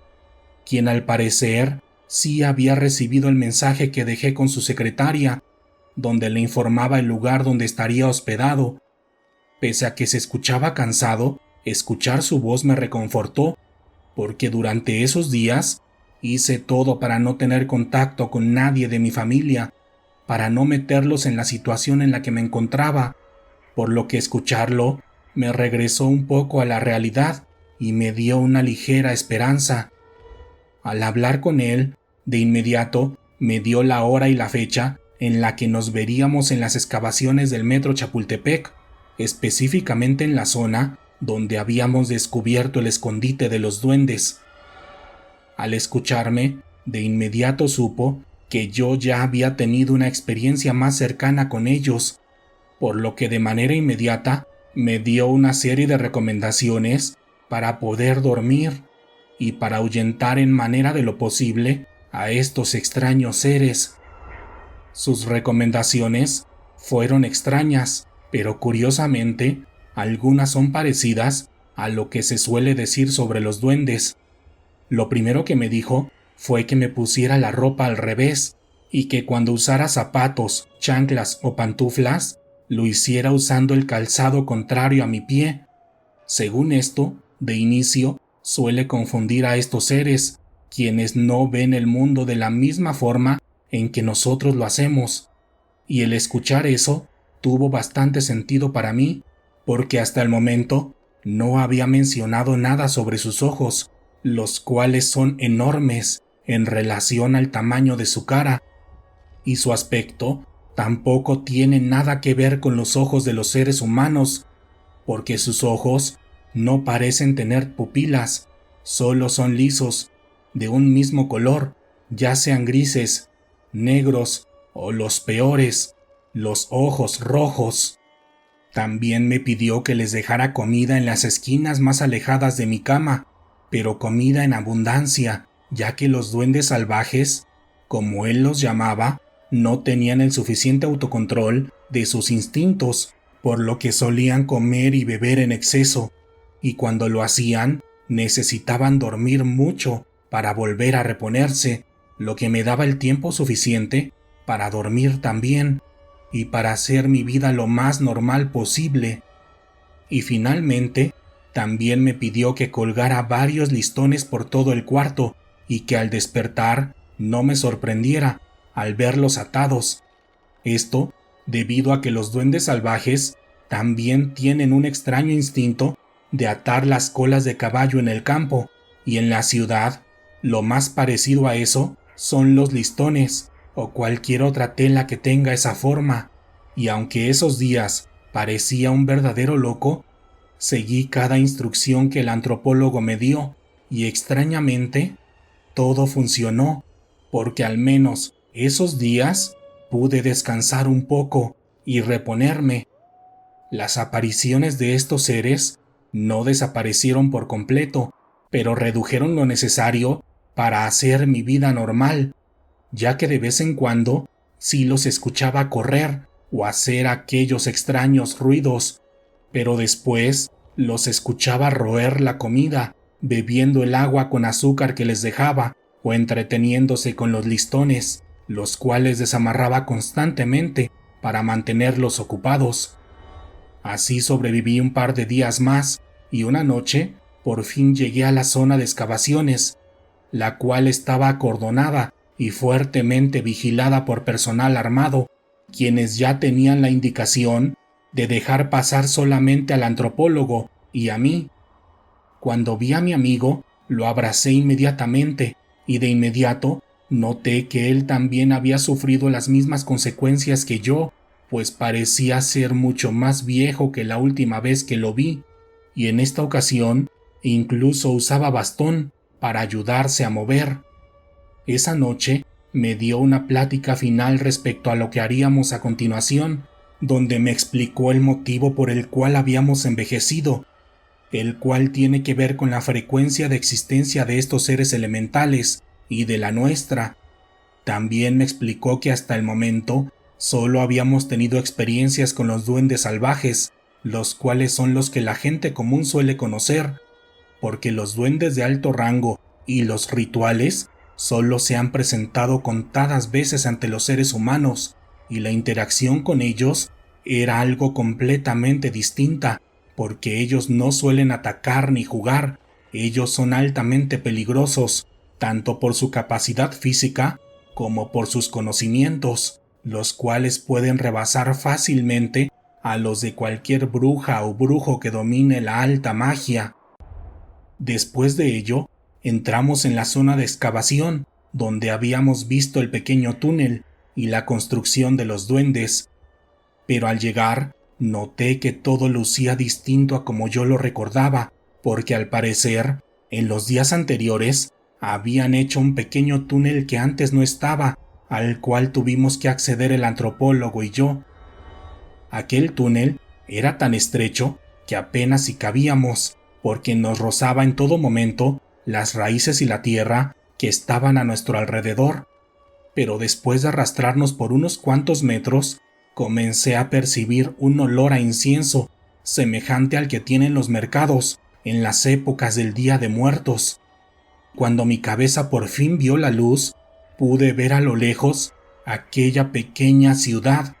quien al parecer sí había recibido el mensaje que dejé con su secretaria, donde le informaba el lugar donde estaría hospedado. Pese a que se escuchaba cansado, escuchar su voz me reconfortó, porque durante esos días hice todo para no tener contacto con nadie de mi familia, para no meterlos en la situación en la que me encontraba, por lo que escucharlo me regresó un poco a la realidad y me dio una ligera esperanza. Al hablar con él, de inmediato me dio la hora y la fecha en la que nos veríamos en las excavaciones del metro Chapultepec, específicamente en la zona donde habíamos descubierto el escondite de los duendes. Al escucharme, de inmediato supo que yo ya había tenido una experiencia más cercana con ellos, por lo que de manera inmediata me dio una serie de recomendaciones para poder dormir y para ahuyentar en manera de lo posible a estos extraños seres. Sus recomendaciones fueron extrañas, pero curiosamente, algunas son parecidas a lo que se suele decir sobre los duendes. Lo primero que me dijo fue que me pusiera la ropa al revés y que cuando usara zapatos, chanclas o pantuflas, lo hiciera usando el calzado contrario a mi pie. Según esto, de inicio, suele confundir a estos seres, quienes no ven el mundo de la misma forma en que nosotros lo hacemos. Y el escuchar eso tuvo bastante sentido para mí, porque hasta el momento no había mencionado nada sobre sus ojos, los cuales son enormes en relación al tamaño de su cara, y su aspecto tampoco tiene nada que ver con los ojos de los seres humanos, porque sus ojos no parecen tener pupilas, solo son lisos, de un mismo color, ya sean grises, negros o los peores, los ojos rojos. También me pidió que les dejara comida en las esquinas más alejadas de mi cama, pero comida en abundancia, ya que los duendes salvajes, como él los llamaba, no tenían el suficiente autocontrol de sus instintos, por lo que solían comer y beber en exceso, y cuando lo hacían, necesitaban dormir mucho para volver a reponerse, lo que me daba el tiempo suficiente para dormir también y para hacer mi vida lo más normal posible. Y finalmente, también me pidió que colgara varios listones por todo el cuarto y que al despertar no me sorprendiera al verlos atados. Esto debido a que los duendes salvajes también tienen un extraño instinto de atar las colas de caballo en el campo, y en la ciudad lo más parecido a eso son los listones o cualquier otra tela que tenga esa forma, y aunque esos días parecía un verdadero loco, seguí cada instrucción que el antropólogo me dio y extrañamente todo funcionó, porque al menos esos días pude descansar un poco y reponerme. Las apariciones de estos seres no desaparecieron por completo, pero redujeron lo necesario para hacer mi vida normal, ya que de vez en cuando sí los escuchaba correr o hacer aquellos extraños ruidos, pero después los escuchaba roer la comida, bebiendo el agua con azúcar que les dejaba o entreteniéndose con los listones, los cuales desamarraba constantemente para mantenerlos ocupados. Así sobreviví un par de días más y una noche por fin llegué a la zona de excavaciones, la cual estaba acordonada y fuertemente vigilada por personal armado, quienes ya tenían la indicación de dejar pasar solamente al antropólogo y a mí. Cuando vi a mi amigo, lo abracé inmediatamente y de inmediato noté que él también había sufrido las mismas consecuencias que yo, pues parecía ser mucho más viejo que la última vez que lo vi, y en esta ocasión incluso usaba bastón para ayudarse a mover. Esa noche me dio una plática final respecto a lo que haríamos a continuación, donde me explicó el motivo por el cual habíamos envejecido, el cual tiene que ver con la frecuencia de existencia de estos seres elementales y de la nuestra. También me explicó que hasta el momento solo habíamos tenido experiencias con los duendes salvajes, los cuales son los que la gente común suele conocer, porque los duendes de alto rango y los rituales solo se han presentado contadas veces ante los seres humanos, y la interacción con ellos era algo completamente distinta, porque ellos no suelen atacar ni jugar. Ellos son altamente peligrosos, tanto por su capacidad física como por sus conocimientos, los cuales pueden rebasar fácilmente a los de cualquier bruja o brujo que domine la alta magia. Después de ello, entramos en la zona de excavación, donde habíamos visto el pequeño túnel y la construcción de los duendes. Pero al llegar, noté que todo lucía distinto a como yo lo recordaba, porque al parecer, en los días anteriores, habían hecho un pequeño túnel que antes no estaba, al cual tuvimos que acceder el antropólogo y yo. Aquel túnel era tan estrecho que apenas si cabíamos, porque nos rozaba en todo momento las raíces y la tierra que estaban a nuestro alrededor. Pero después de arrastrarnos por unos cuantos metros, comencé a percibir un olor a incienso, semejante al que tienen los mercados en las épocas del Día de Muertos. Cuando mi cabeza por fin vio la luz, pude ver a lo lejos aquella pequeña ciudad,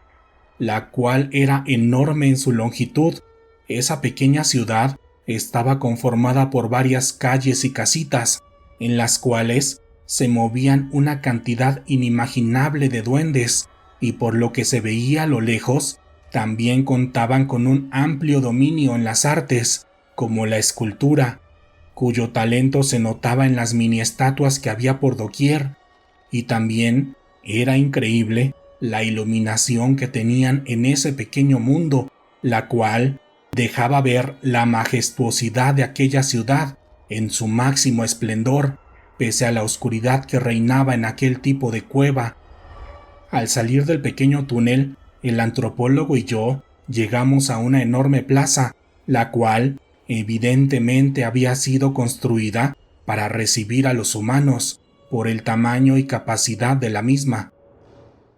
la cual era enorme en su longitud. Esa pequeña ciudad estaba conformada por varias calles y casitas, en las cuales se movían una cantidad inimaginable de duendes, y por lo que se veía a lo lejos, también contaban con un amplio dominio en las artes, como la escultura, cuyo talento se notaba en las mini estatuas que había por doquier, y también era increíble la iluminación que tenían en ese pequeño mundo, la cual dejaba ver la majestuosidad de aquella ciudad en su máximo esplendor, pese a la oscuridad que reinaba en aquel tipo de cueva. Al salir del pequeño túnel, el antropólogo y yo llegamos a una enorme plaza, la cual evidentemente había sido construida para recibir a los humanos, por el tamaño y capacidad de la misma.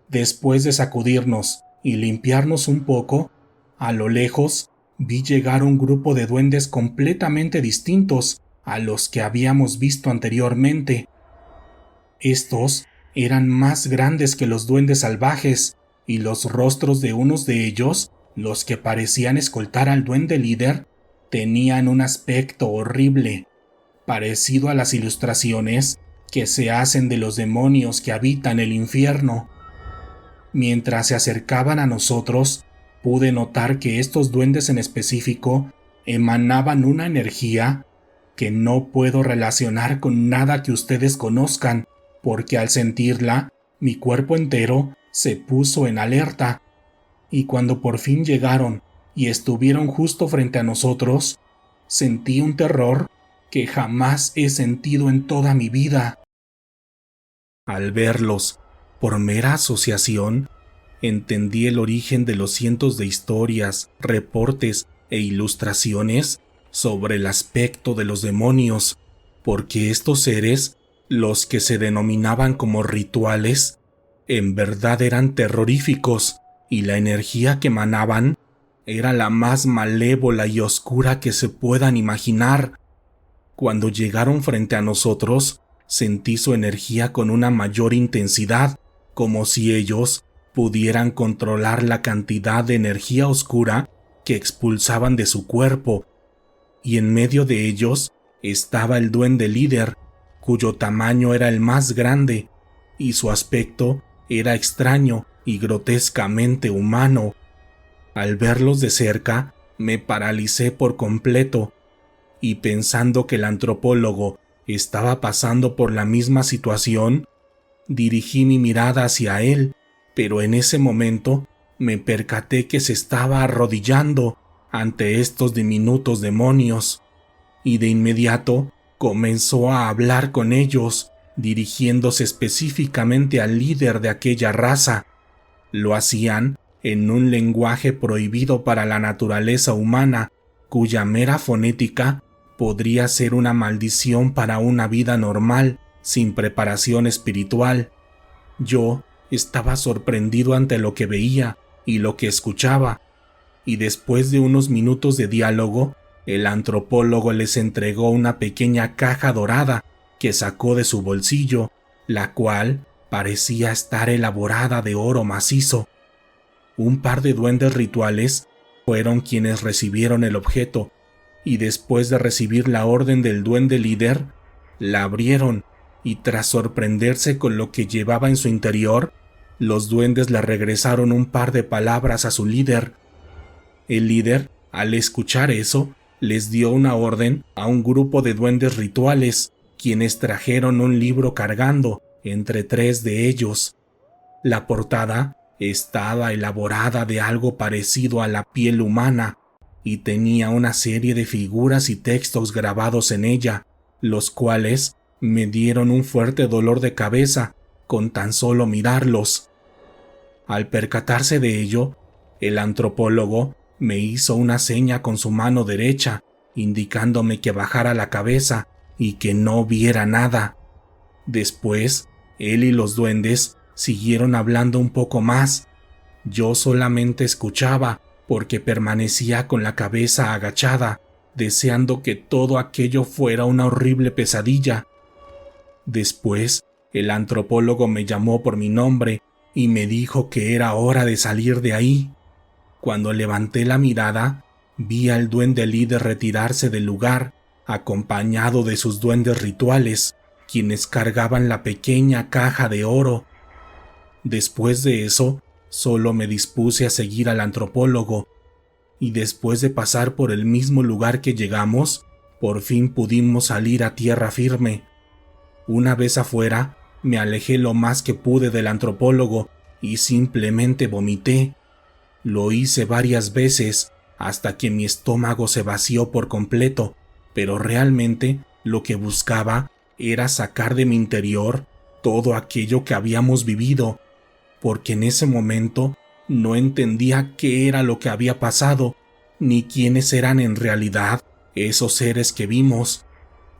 Después de sacudirnos y limpiarnos un poco, a lo lejos vi llegar un grupo de duendes completamente distintos a los que habíamos visto anteriormente. Estos eran más grandes que los duendes salvajes, y los rostros de unos de ellos, los que parecían escoltar al duende líder, tenían un aspecto horrible, parecido a las ilustraciones que se hacen de los demonios que habitan el infierno. Mientras se acercaban a nosotros, pude notar que estos duendes en específico emanaban una energía que no puedo relacionar con nada que ustedes conozcan, porque al sentirla, mi cuerpo entero se puso en alerta, y cuando por fin llegaron y estuvieron justo frente a nosotros, sentí un terror que jamás he sentido en toda mi vida. Al verlos, por mera asociación, entendí el origen de los cientos de historias, reportes e ilustraciones sobre el aspecto de los demonios, porque estos seres, los que se denominaban como rituales, en verdad eran terroríficos, y la energía que emanaban era la más malévola y oscura que se puedan imaginar. Cuando llegaron frente a nosotros, sentí su energía con una mayor intensidad, como si ellos pudieran controlar la cantidad de energía oscura que expulsaban de su cuerpo, y en medio de ellos estaba el duende líder, cuyo tamaño era el más grande, y su aspecto era extraño y grotescamente humano. Al verlos de cerca, me paralicé por completo, y pensando que el antropólogo estaba pasando por la misma situación, dirigí mi mirada hacia él, pero en ese momento me percaté que se estaba arrodillando ante estos diminutos demonios, y de inmediato comenzó a hablar con ellos, dirigiéndose específicamente al líder de aquella raza. Lo hacían en un lenguaje prohibido para la naturaleza humana, cuya mera fonética podría ser una maldición para una vida normal, sin preparación espiritual. Yo estaba sorprendido ante lo que veía y lo que escuchaba, y después de unos minutos de diálogo, el antropólogo les entregó una pequeña caja dorada que sacó de su bolsillo, la cual parecía estar elaborada de oro macizo. Un par de duendes rituales fueron quienes recibieron el objeto, y después de recibir la orden del duende líder, la abrieron, y tras sorprenderse con lo que llevaba en su interior, los duendes le regresaron un par de palabras a su líder. El líder, al escuchar eso, les dio una orden a un grupo de duendes rituales, quienes trajeron un libro cargando entre 3 de ellos. La portada estaba elaborada de algo parecido a la piel humana y tenía una serie de figuras y textos grabados en ella, los cuales me dieron un fuerte dolor de cabeza con tan solo mirarlos. Al percatarse de ello, el antropólogo me hizo una seña con su mano derecha, indicándome que bajara la cabeza y que no viera nada. Después, él y los duendes siguieron hablando un poco más. Yo solamente escuchaba porque permanecía con la cabeza agachada, deseando que todo aquello fuera una horrible pesadilla. Después, el antropólogo me llamó por mi nombre y me dijo que era hora de salir de ahí. Cuando levanté la mirada, vi al duende líder retirarse del lugar, acompañado de sus duendes rituales, quienes cargaban la pequeña caja de oro. Después de eso, solo me dispuse a seguir al antropólogo, y después de pasar por el mismo lugar que llegamos, por fin pudimos salir a tierra firme. Una vez afuera, me alejé lo más que pude del antropólogo y simplemente vomité. Lo hice varias veces hasta que mi estómago se vació por completo, pero realmente lo que buscaba era sacar de mi interior todo aquello que habíamos vivido, porque en ese momento no entendía qué era lo que había pasado, ni quiénes eran en realidad esos seres que vimos,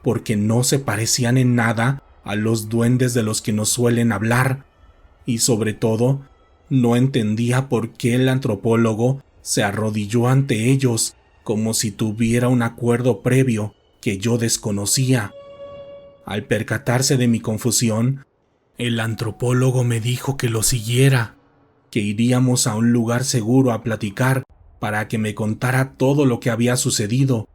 porque no se parecían en nada a los duendes de los que nos suelen hablar, y sobre todo, no entendía por qué el antropólogo se arrodilló ante ellos como si tuviera un acuerdo previo que yo desconocía. Al percatarse de mi confusión, el antropólogo me dijo que lo siguiera, que iríamos a un lugar seguro a platicar para que me contara todo lo que había sucedido.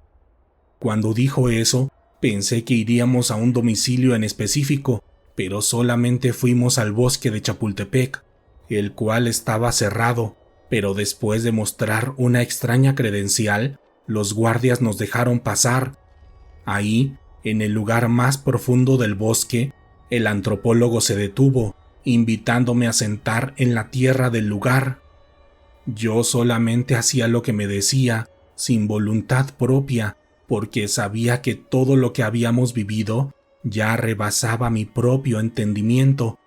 Cuando dijo eso, pensé que iríamos a un domicilio en específico, pero solamente fuimos al bosque de Chapultepec, el cual estaba cerrado, pero después de mostrar una extraña credencial, los guardias nos dejaron pasar. Ahí, en el lugar más profundo del bosque, el antropólogo se detuvo, invitándome a sentar en la tierra del lugar. Yo solamente hacía lo que me decía, sin voluntad propia, porque sabía que todo lo que habíamos vivido ya rebasaba mi propio entendimiento,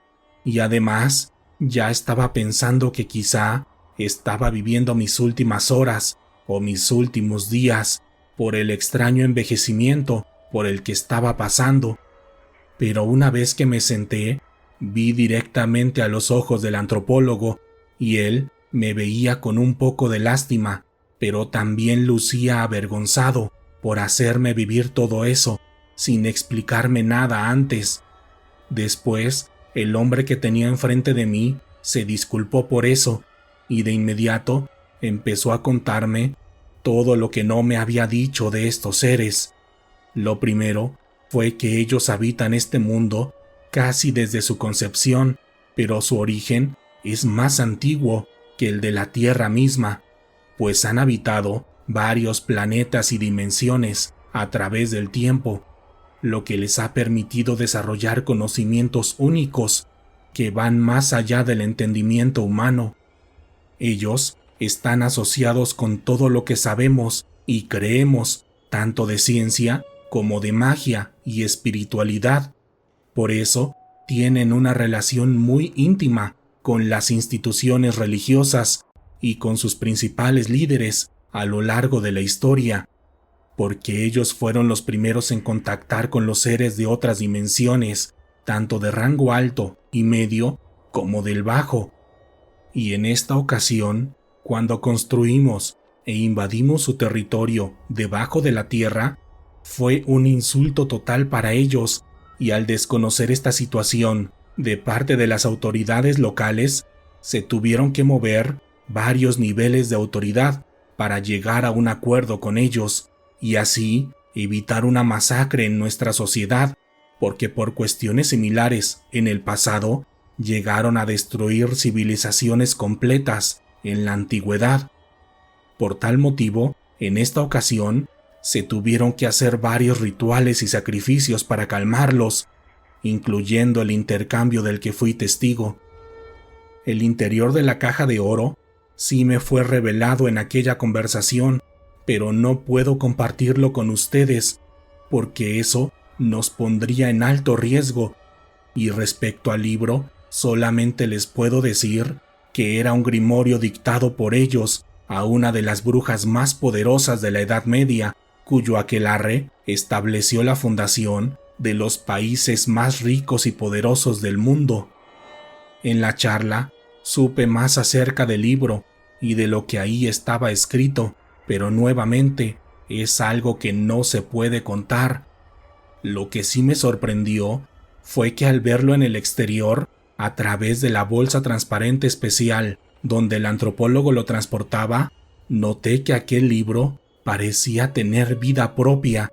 y además ya estaba pensando que quizá estaba viviendo mis últimas horas o mis últimos días por el extraño envejecimiento por el que estaba pasando. Pero una vez que me senté, vi directamente a los ojos del antropólogo y él me veía con un poco de lástima, pero también lucía avergonzado por hacerme vivir todo eso sin explicarme nada antes. Después, el hombre que tenía enfrente de mí se disculpó por eso y de inmediato empezó a contarme todo lo que no me había dicho de estos seres. Lo primero fue que ellos habitan este mundo casi desde su concepción, pero su origen es más antiguo que el de la Tierra misma, pues han habitado varios planetas y dimensiones a través del tiempo, lo que les ha permitido desarrollar conocimientos únicos que van más allá del entendimiento humano. Ellos están asociados con todo lo que sabemos y creemos, tanto de ciencia como de magia y espiritualidad. Por eso, tienen una relación muy íntima con las instituciones religiosas y con sus principales líderes a lo largo de la historia, porque ellos fueron los primeros en contactar con los seres de otras dimensiones, tanto de rango alto y medio como del Bajo. Y en esta ocasión, cuando construimos e invadimos su territorio debajo de la tierra, fue un insulto total para ellos, y al desconocer esta situación de parte de las autoridades locales, se tuvieron que mover varios niveles de autoridad para llegar a un acuerdo con ellos y así evitar una masacre en nuestra sociedad, porque por cuestiones similares en el pasado llegaron a destruir civilizaciones completas en la antigüedad. Por tal motivo, en esta ocasión, se tuvieron que hacer varios rituales y sacrificios para calmarlos, incluyendo el intercambio del que fui testigo. El interior de la caja de oro sí me fue revelado en aquella conversación, pero no puedo compartirlo con ustedes, porque eso nos pondría en alto riesgo. Y respecto al libro, solamente les puedo decir que era un grimorio dictado por ellos a una de las brujas más poderosas de la Edad Media, cuyo aquelarre estableció la fundación de los países más ricos y poderosos del mundo. En la charla supe más acerca del libro y de lo que ahí estaba escrito, pero nuevamente es algo que no se puede contar. Lo que sí me sorprendió fue que al verlo en el exterior, a través de la bolsa transparente especial donde el antropólogo lo transportaba, noté que aquel libro parecía tener vida propia,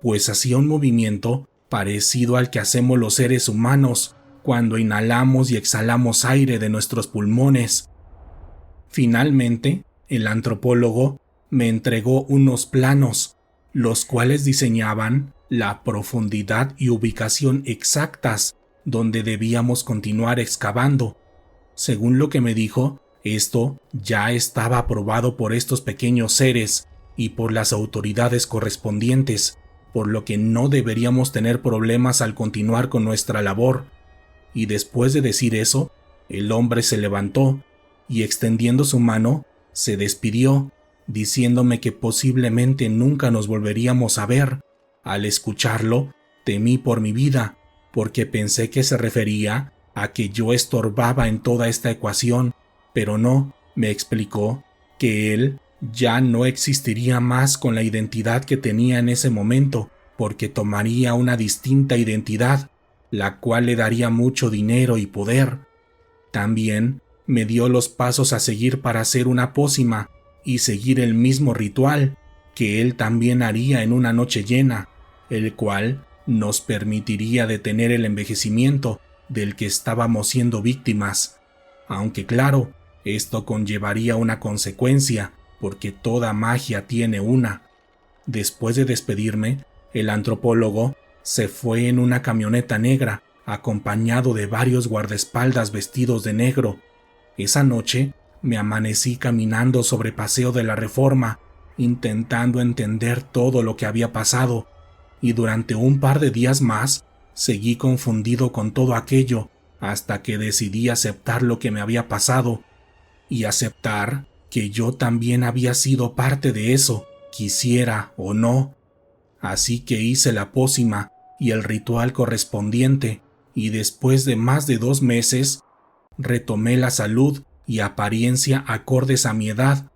pues hacía un movimiento parecido al que hacemos los seres humanos cuando inhalamos y exhalamos aire de nuestros pulmones. Finalmente, el antropólogo me entregó unos planos, los cuales diseñaban la profundidad y ubicación exactas donde debíamos continuar excavando. Según lo que me dijo, esto ya estaba aprobado por estos pequeños seres y por las autoridades correspondientes, por lo que no deberíamos tener problemas al continuar con nuestra labor. Y después de decir eso, el hombre se levantó y extendiendo su mano, se despidió, diciéndome que posiblemente nunca nos volveríamos a ver. Al escucharlo, temí por mi vida, porque pensé que se refería a que yo estorbaba en toda esta ecuación, pero no, me explicó que él ya no existiría más con la identidad que tenía en ese momento, porque tomaría una distinta identidad, la cual le daría mucho dinero y poder. También me dio los pasos a seguir para hacer una pócima y seguir el mismo ritual que él también haría en una noche llena, el cual nos permitiría detener el envejecimiento del que estábamos siendo víctimas, aunque claro, esto conllevaría una consecuencia, porque toda magia tiene una. Después de despedirme, el antropólogo se fue en una camioneta negra, acompañado de varios guardaespaldas vestidos de negro. Esa noche me amanecí caminando sobre Paseo de la Reforma, intentando entender todo lo que había pasado, y durante un par de días más seguí confundido con todo aquello, hasta que decidí aceptar lo que me había pasado, y aceptar que yo también había sido parte de eso, quisiera o no. Así que hice la pócima y el ritual correspondiente, y después de más de 2 meses, retomé la salud y apariencia acordes a mi edad,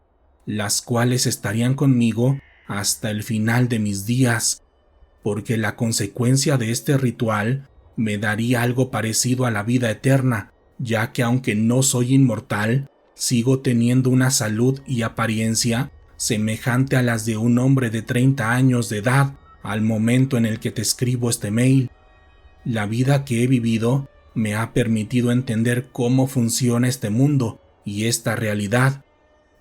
las cuales estarían conmigo hasta el final de mis días, porque la consecuencia de este ritual me daría algo parecido a la vida eterna, ya que aunque no soy inmortal, sigo teniendo una salud y apariencia semejante a las de un hombre de 30 años de edad al momento en el que te escribo este mail. La vida que he vivido me ha permitido entender cómo funciona este mundo y esta realidad.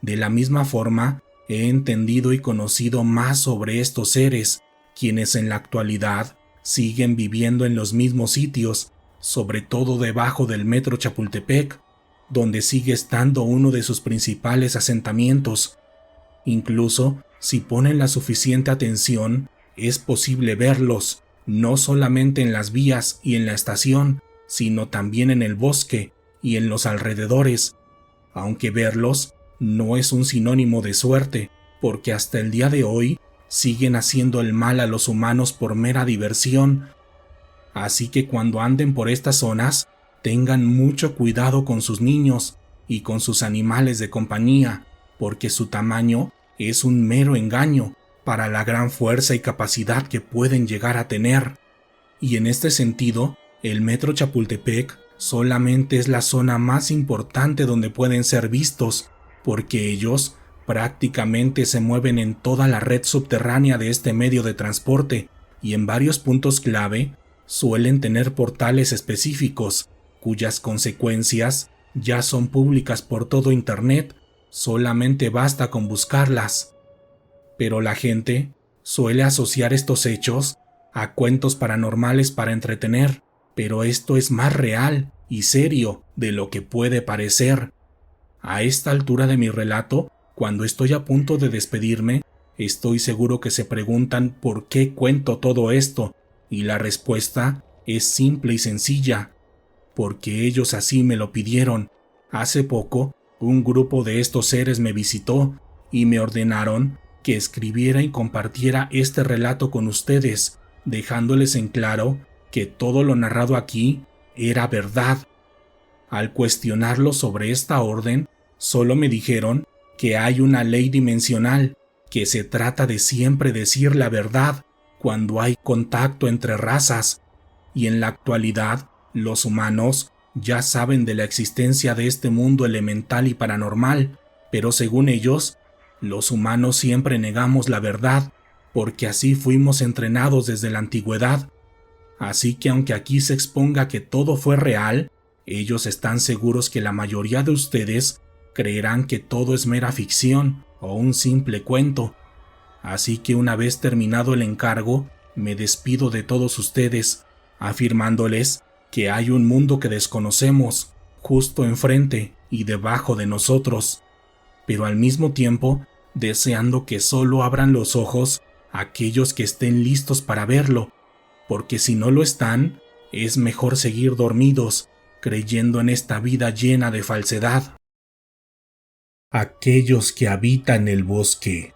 De la misma forma, he entendido y conocido más sobre estos seres, quienes en la actualidad siguen viviendo en los mismos sitios, sobre todo debajo del metro Chapultepec, donde sigue estando uno de sus principales asentamientos. Incluso, si ponen la suficiente atención, es posible verlos, no solamente en las vías y en la estación, sino también en el bosque y en los alrededores, aunque verlos no es un sinónimo de suerte, porque hasta el día de hoy siguen haciendo el mal a los humanos por mera diversión. Así que cuando anden por estas zonas, Tengan mucho cuidado con sus niños y con sus animales de compañía, porque su tamaño es un mero engaño para la gran fuerza y capacidad que pueden llegar a tener. Y en este sentido, el Metro Chapultepec solamente es la zona más importante donde pueden ser vistos, porque ellos prácticamente se mueven en toda la red subterránea de este medio de transporte y en varios puntos clave suelen tener portales específicos, cuyas consecuencias ya son públicas por todo Internet, solamente basta con buscarlas. Pero la gente suele asociar estos hechos a cuentos paranormales para entretener, pero esto es más real y serio de lo que puede parecer. A esta altura de mi relato, cuando estoy a punto de despedirme, estoy seguro que se preguntan por qué cuento todo esto, y la respuesta es simple y sencilla, porque ellos así me lo pidieron. Hace poco, un grupo de estos seres me visitó y me ordenaron que escribiera y compartiera este relato con ustedes, dejándoles en claro que todo lo narrado aquí era verdad. Al cuestionarlo sobre esta orden, solo me dijeron que hay una ley dimensional, que se trata de siempre decir la verdad cuando hay contacto entre razas, y en la actualidad los humanos ya saben de la existencia de este mundo elemental y paranormal, pero según ellos, los humanos siempre negamos la verdad, porque así fuimos entrenados desde la antigüedad. Así que aunque aquí se exponga que todo fue real, ellos están seguros que la mayoría de ustedes creerán que todo es mera ficción o un simple cuento. Así que una vez terminado el encargo, me despido de todos ustedes, afirmándoles que hay un mundo que desconocemos, justo enfrente y debajo de nosotros, pero al mismo tiempo deseando que solo abran los ojos aquellos que estén listos para verlo, porque si no lo están, es mejor seguir dormidos, creyendo en esta vida llena de falsedad. Aquellos que habitan el bosque.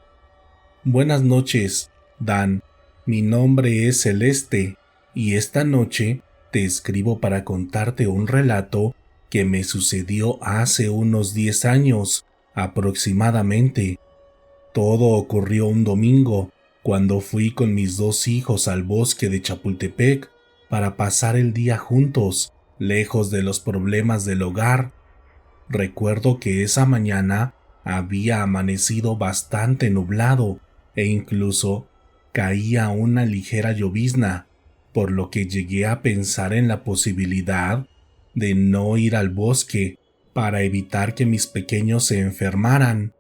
Buenas noches, Dan. Mi nombre es Celeste, y esta noche te escribo para contarte un relato que me sucedió hace unos 10 años, aproximadamente. Todo ocurrió un domingo, cuando fui con mis 2 hijos al bosque de Chapultepec para pasar el día juntos, lejos de los problemas del hogar. Recuerdo que esa mañana había amanecido bastante nublado e incluso caía una ligera llovizna, por lo que llegué a pensar en la posibilidad de no ir al bosque para evitar que mis pequeños se enfermaran,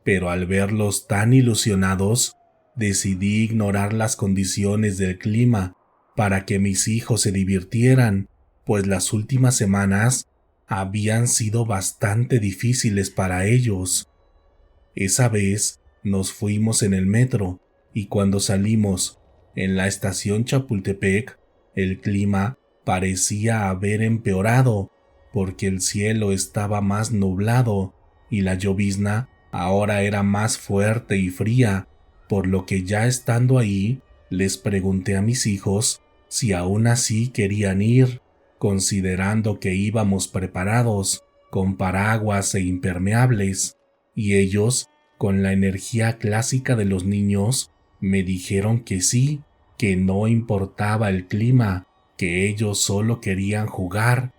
pero al verlos tan ilusionados, decidí ignorar las condiciones del clima para que mis hijos se divirtieran, pues las últimas semanas habían sido bastante difíciles para ellos. Esa vez nos fuimos en el metro y cuando salimos en la estación Chapultepec, el clima parecía haber empeorado porque el cielo estaba más nublado y la llovizna ahora era más fuerte y fría, por lo que ya estando ahí, les pregunté a mis hijos si aún así querían ir, considerando que íbamos preparados con paraguas e impermeables, y ellos, con la energía clásica de los niños, me dijeron que sí, que no importaba el clima, que ellos solo querían jugar.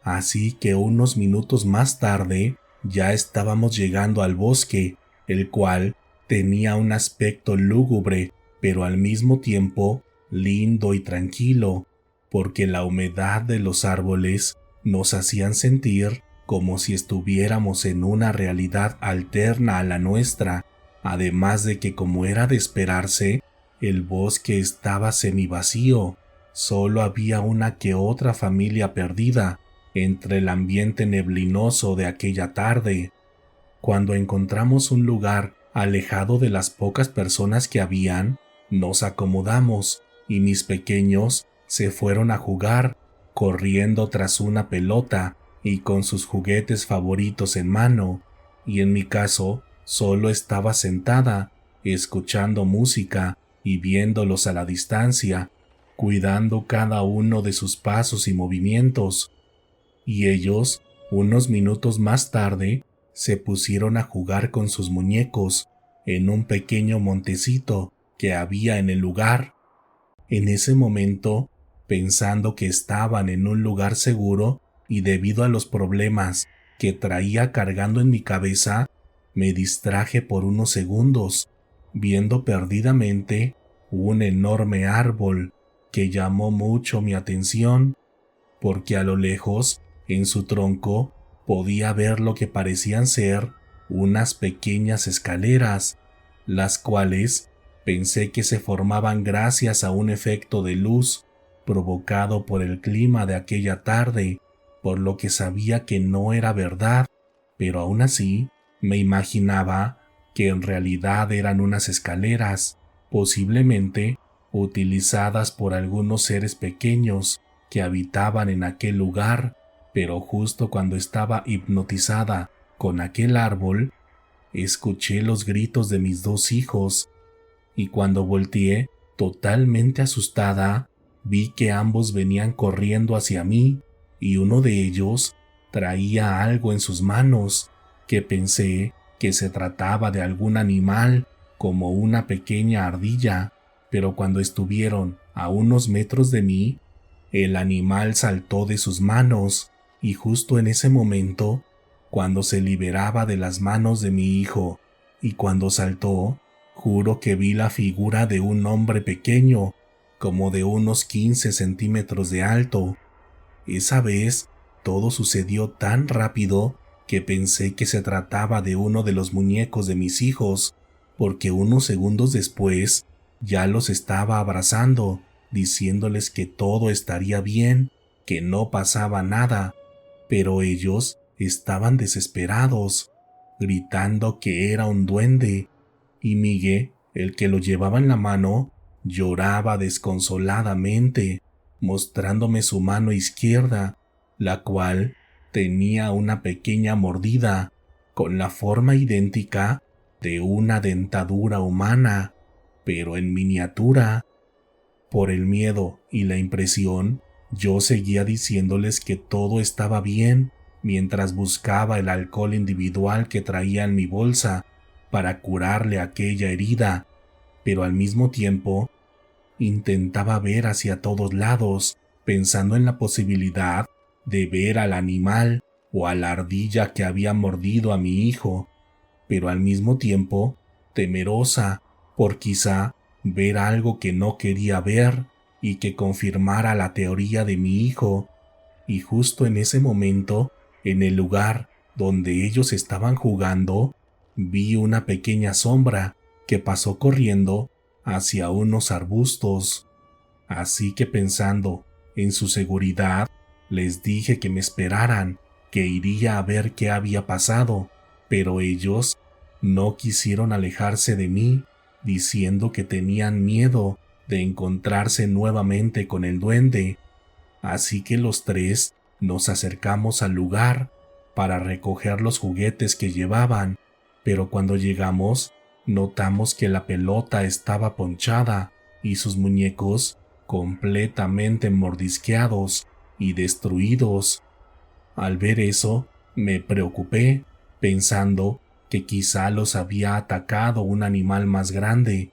Así que unos minutos más tarde ya estábamos llegando al bosque, el cual tenía un aspecto lúgubre, pero al mismo tiempo lindo y tranquilo, porque la humedad de los árboles nos hacían sentir como si estuviéramos en una realidad alterna a la nuestra, además de que, como era de esperarse, el bosque estaba semivacío, solo había una que otra familia perdida entre el ambiente neblinoso de aquella tarde. Cuando encontramos un lugar alejado de las pocas personas que habían, nos acomodamos y mis pequeños se fueron a jugar, corriendo tras una pelota y con sus juguetes favoritos en mano, y en mi caso solo estaba sentada, escuchando música y viéndolos a la distancia, cuidando cada uno de sus pasos y movimientos. y ellos, unos minutos más tarde, se pusieron a jugar con sus muñecos en un pequeño montecito que había en el lugar. En ese momento, pensando que estaban en un lugar seguro y debido a los problemas que traía cargando en mi cabeza, me distraje por unos segundos, viendo perdidamente un enorme árbol que llamó mucho mi atención, porque a lo lejos, en su tronco, podía ver lo que parecían ser unas pequeñas escaleras, las cuales pensé que se formaban gracias a un efecto de luz provocado por el clima de aquella tarde, por lo que sabía que no era verdad, pero aún así me imaginaba que en realidad eran unas escaleras, posiblemente utilizadas por algunos seres pequeños que habitaban en aquel lugar, pero justo cuando estaba hipnotizada con aquel árbol, escuché los gritos de mis dos hijos, y cuando volteé, totalmente asustada, vi que ambos venían corriendo hacia mí, y uno de ellos traía algo en sus manos, que pensé que se trataba de algún animal, como una pequeña ardilla, pero cuando estuvieron a unos metros de mí, el animal saltó de sus manos, y justo en ese momento, cuando se liberaba de las manos de mi hijo, y cuando saltó, juro que vi la figura de un hombre pequeño, como de unos 15 centímetros de alto. Esa vez, todo sucedió tan rápido que pensé que se trataba de uno de los muñecos de mis hijos, porque unos segundos después ya los estaba abrazando, diciéndoles que todo estaría bien, que no pasaba nada, pero ellos estaban desesperados, gritando que era un duende, y Miguel, el que lo llevaba en la mano, lloraba desconsoladamente, mostrándome su mano izquierda, la cual tenía una pequeña mordida, con la forma idéntica de una dentadura humana, pero en miniatura. Por el miedo y la impresión, yo seguía diciéndoles que todo estaba bien, mientras buscaba el alcohol individual que traía en mi bolsa para curarle aquella herida, pero al mismo tiempo intentaba ver hacia todos lados, pensando en la posibilidad de ver al animal o a la ardilla que había mordido a mi hijo, pero al mismo tiempo temerosa por quizá ver algo que no quería ver y que confirmara la teoría de mi hijo. Y justo en ese momento, en el lugar donde ellos estaban jugando, vi una pequeña sombra que pasó corriendo hacia unos arbustos. Así que pensando en su seguridad, les dije que me esperaran, que iría a ver qué había pasado, pero ellos no quisieron alejarse de mí, diciendo que tenían miedo de encontrarse nuevamente con el duende. Así que los tres nos acercamos al lugar para recoger los juguetes que llevaban, pero cuando llegamos notamos que la pelota estaba ponchada y sus muñecos completamente mordisqueados y destruidos. Al ver eso, me preocupé, pensando que quizá los había atacado un animal más grande,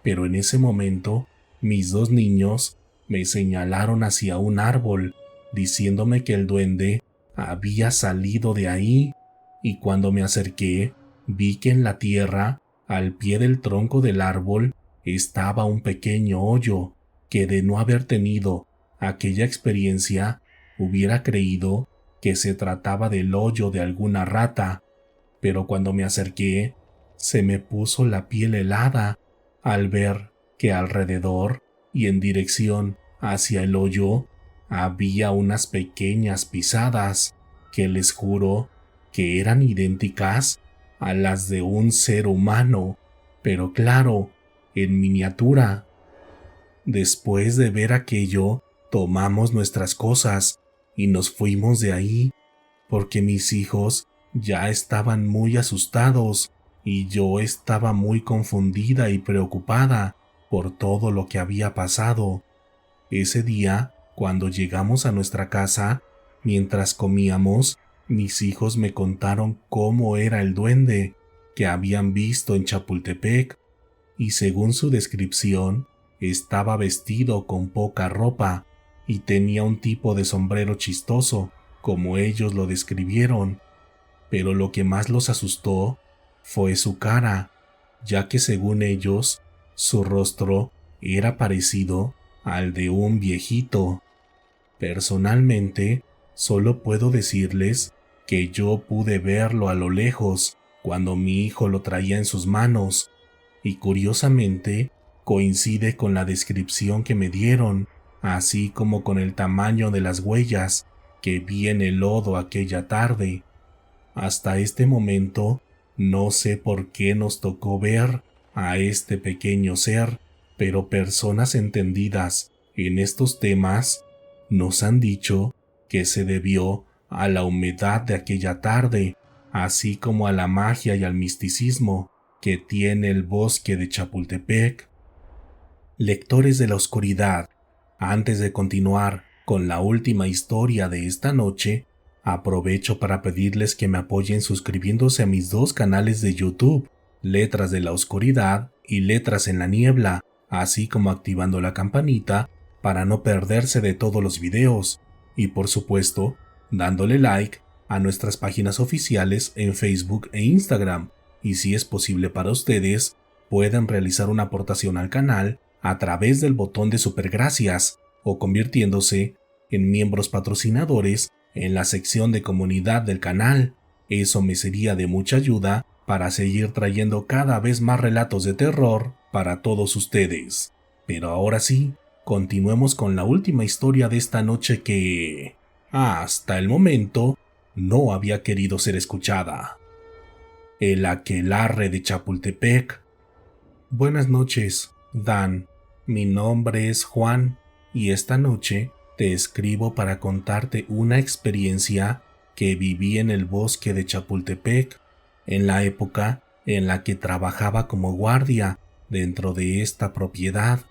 pero en ese momento mis dos niños me señalaron hacia un árbol, diciéndome que el duende había salido de ahí, y cuando me acerqué, vi que en la tierra, al pie del tronco del árbol, estaba un pequeño hoyo, que de no haber tenido aquella experiencia, hubiera creído que se trataba del hoyo de alguna rata, pero cuando me acerqué, se me puso la piel helada al ver que alrededor y en dirección hacia el hoyo había unas pequeñas pisadas que les juro que eran idénticas a las de un ser humano, pero claro, en miniatura. Después de ver aquello, tomamos nuestras cosas y nos fuimos de ahí, porque mis hijos ya estaban muy asustados y yo estaba muy confundida y preocupada por todo lo que había pasado. Ese día, cuando llegamos a nuestra casa, Mientras comíamos, mis hijos me contaron cómo era el duende que habían visto en Chapultepec, y según su descripción, estaba vestido con poca ropa y tenía un tipo de sombrero chistoso, como ellos lo describieron. Pero lo que más los asustó fue su cara, ya que según ellos, su rostro era parecido al de un viejito. Personalmente, solo puedo decirles que yo pude verlo a lo lejos cuando mi hijo lo traía en sus manos, y curiosamente coincide con la descripción que me dieron, así como con el tamaño de las huellas que vi en el lodo aquella tarde. Hasta este momento, no sé por qué nos tocó ver a este pequeño ser, pero personas entendidas en estos temas nos han dicho que se debió a la humedad de aquella tarde, así como a la magia y al misticismo que tiene el bosque de Chapultepec. Lectores de la oscuridad, antes de continuar con la última historia de esta noche, aprovecho para pedirles que me apoyen suscribiéndose a mis dos canales de YouTube, Letras de la Oscuridad y Letras en la Niebla, así como activando la campanita para no perderse de todos los videos, y por supuesto, dándole like a nuestras páginas oficiales en Facebook e Instagram, y si es posible para ustedes, pueden realizar una aportación al canal a través del botón de supergracias o convirtiéndose en miembros patrocinadores en la sección de comunidad del canal. Eso me sería de mucha ayuda para seguir trayendo cada vez más relatos de terror para todos ustedes. Pero ahora sí, continuemos con la última historia de esta noche que, hasta el momento, no había querido ser escuchada. El aquelarre de Chapultepec. Buenas noches, Dan. Mi nombre es Juan y esta noche te escribo para contarte una experiencia que viví en el bosque de Chapultepec, en la época en la que trabajaba como guardia dentro de esta propiedad.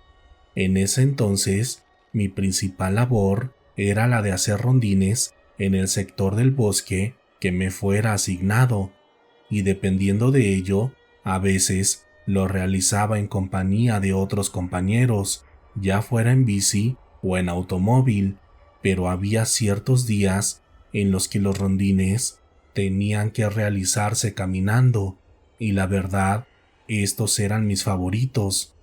En ese entonces, mi principal labor era la de hacer rondines en el sector del bosque que me fuera asignado, y dependiendo de ello, a veces lo realizaba en compañía de otros compañeros, ya fuera en bici o en automóvil, pero había ciertos días en los que los rondines tenían que realizarse caminando, y la verdad, estos eran mis favoritos,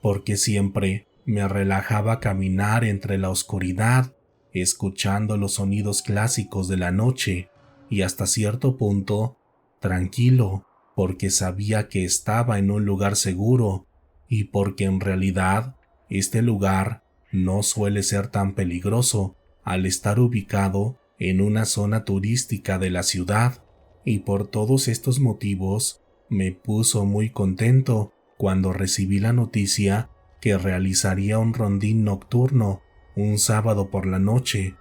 porque siempre me relajaba caminar entre la oscuridad, escuchando los sonidos clásicos de la noche, y hasta cierto punto, tranquilo, porque sabía que estaba en un lugar seguro, y porque en realidad este lugar no suele ser tan peligroso al estar ubicado en una zona turística de la ciudad, y por todos estos motivos me puso muy contento cuando recibí la noticia que realizaría un rondín nocturno un sábado por la noche.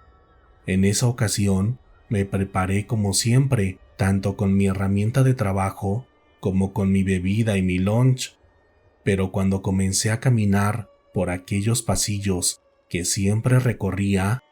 En esa ocasión me preparé como siempre, tanto con mi herramienta de trabajo como con mi bebida y mi lunch, pero cuando comencé a caminar por aquellos pasillos que siempre recorría,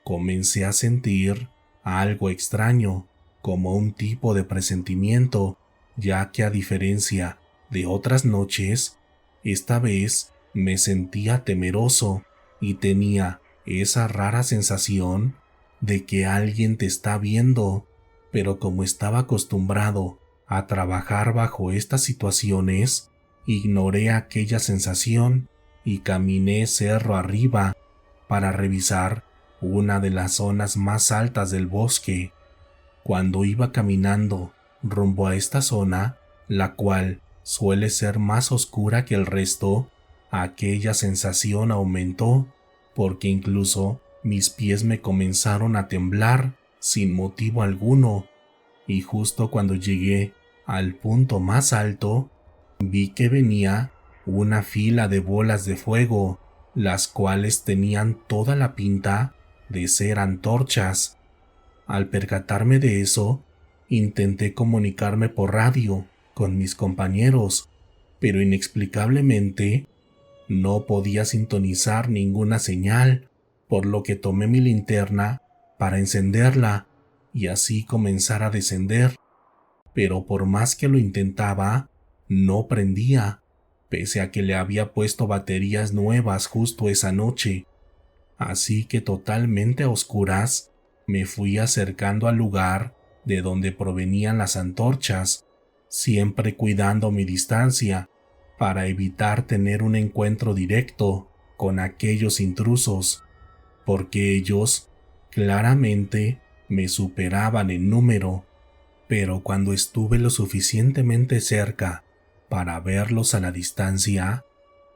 comencé a sentir algo extraño, como un tipo de presentimiento, ya que a diferencia de otras noches, esta vez me sentía temeroso y tenía esa rara sensación de que alguien te está viendo, pero como estaba acostumbrado a trabajar bajo estas situaciones, ignoré aquella sensación y caminé cerro arriba para revisar una de las zonas más altas del bosque. Cuando iba caminando rumbo a esta zona, la cual suele ser más oscura que el resto, aquella sensación aumentó, porque incluso mis pies me comenzaron a temblar sin motivo alguno, y justo cuando llegué al punto más alto, vi que venía una fila de bolas de fuego, las cuales tenían toda la pinta de ser antorchas. Al percatarme de eso, intenté comunicarme por radio con mis compañeros, pero inexplicablemente no podía sintonizar ninguna señal, por lo que tomé mi linterna para encenderla y así comenzar a descender, pero por más que lo intentaba, no prendía, pese a que le había puesto baterías nuevas justo esa noche. Así que totalmente a oscuras, me fui acercando al lugar de donde provenían las antorchas, siempre cuidando mi distancia para evitar tener un encuentro directo con aquellos intrusos, porque ellos claramente me superaban en número. Pero cuando estuve lo suficientemente cerca para verlos a la distancia,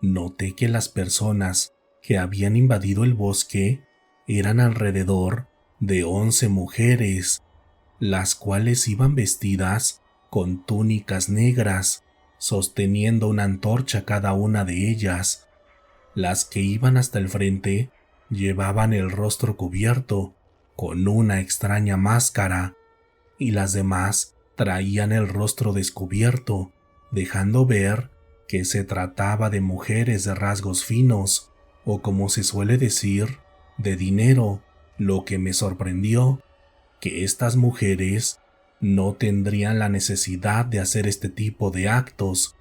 noté que las personas que habían invadido el bosque eran alrededor de 11 mujeres, las cuales iban vestidas con túnicas negras, sosteniendo una antorcha cada una de ellas. Las que iban hasta el frente llevaban el rostro cubierto con una extraña máscara, y las demás traían el rostro descubierto, dejando ver que se trataba de mujeres de rasgos finos, o como se suele decir, de dinero. Lo que me sorprendió, que estas mujeres no tendrían la necesidad de hacer este tipo de actos,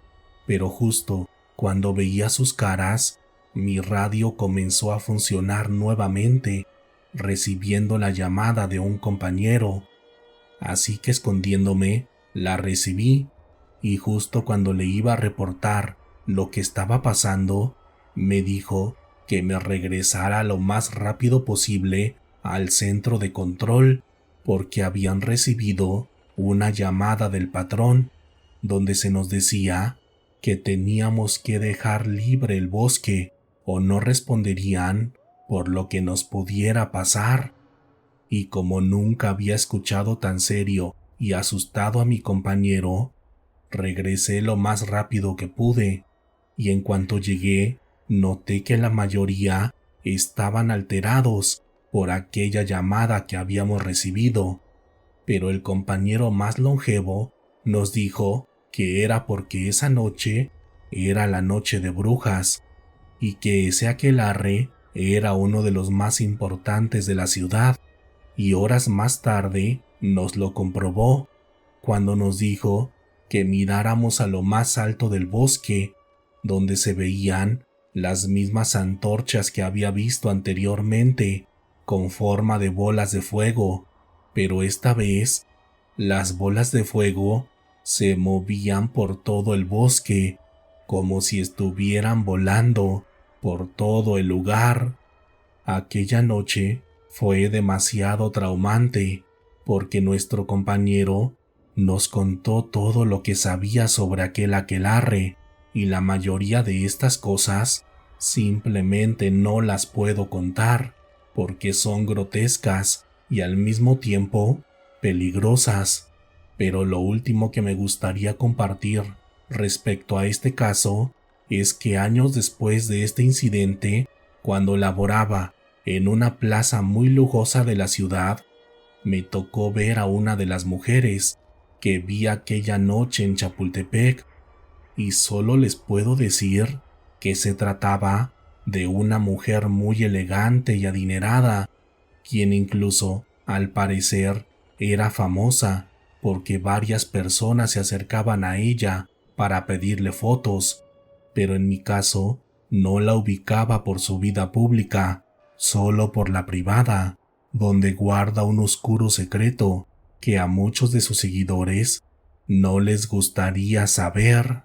pero justo cuando veía sus caras, mi radio comenzó a funcionar nuevamente, recibiendo la llamada de un compañero. Así que escondiéndome, la recibí, y justo cuando le iba a reportar lo que estaba pasando, me dijo que me regresara lo más rápido posible al centro de control, porque habían recibido una llamada del patrón, donde se nos decía que teníamos que dejar libre el bosque o no responderían por lo que nos pudiera pasar. Y como nunca había escuchado tan serio y asustado a mi compañero, regresé lo más rápido que pude, y en cuanto llegué, noté que la mayoría estaban alterados por aquella llamada que habíamos recibido, pero el compañero más longevo nos dijo que era porque esa noche era la noche de brujas, y que ese aquelarre era uno de los más importantes de la ciudad, y horas más tarde nos lo comprobó cuando nos dijo que miráramos a lo más alto del bosque, donde se veían las mismas antorchas que había visto anteriormente, con forma de bolas de fuego, pero esta vez las bolas de fuego se movían por todo el bosque, como si estuvieran volando por todo el lugar. Aquella noche fue demasiado traumante, porque nuestro compañero nos contó todo lo que sabía sobre aquel aquelarre, y la mayoría de estas cosas simplemente no las puedo contar, porque son grotescas y al mismo tiempo peligrosas. Pero lo último que me gustaría compartir respecto a este caso es que años después de este incidente, cuando laboraba en una plaza muy lujosa de la ciudad, me tocó ver a una de las mujeres que vi aquella noche en Chapultepec, y solo les puedo decir que se trataba de una mujer muy elegante y adinerada, quien incluso, al parecer, era famosa porque varias personas se acercaban a ella para pedirle fotos, pero en mi caso no la ubicaba por su vida pública, solo por la privada, donde guarda un oscuro secreto que a muchos de sus seguidores no les gustaría saber.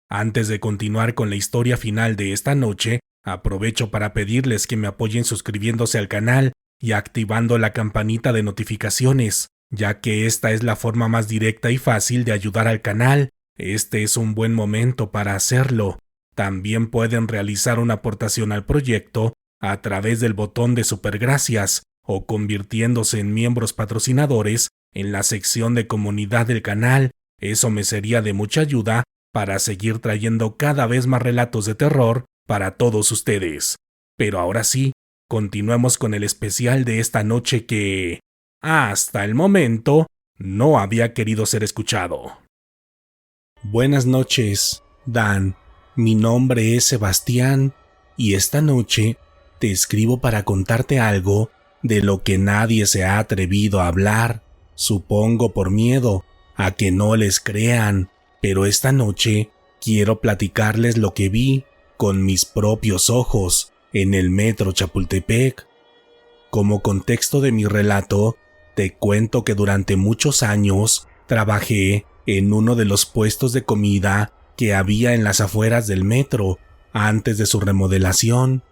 Antes de continuar con la historia final de esta noche, aprovecho para pedirles que me apoyen suscribiéndose al canal y activando la campanita de notificaciones, ya que esta es la forma más directa y fácil de ayudar al canal. Este es un buen momento para hacerlo. También pueden realizar una aportación al proyecto a través del botón de Supergracias o convirtiéndose en miembros patrocinadores en la sección de comunidad del canal. Eso me sería de mucha ayuda para seguir trayendo cada vez más relatos de terror para todos ustedes. Pero ahora sí, continuemos con el especial de esta noche que, hasta el momento, no había querido ser escuchado. Buenas noches, Dan. Mi nombre es Sebastián y esta noche te escribo para contarte algo de lo que nadie se ha atrevido a hablar, supongo por miedo a que no les crean, pero esta noche quiero platicarles lo que vi con mis propios ojos en el metro Chapultepec. Como contexto de mi relato, te cuento que durante muchos años trabajé en uno de los puestos de comida que había en las afueras del metro antes de su remodelación.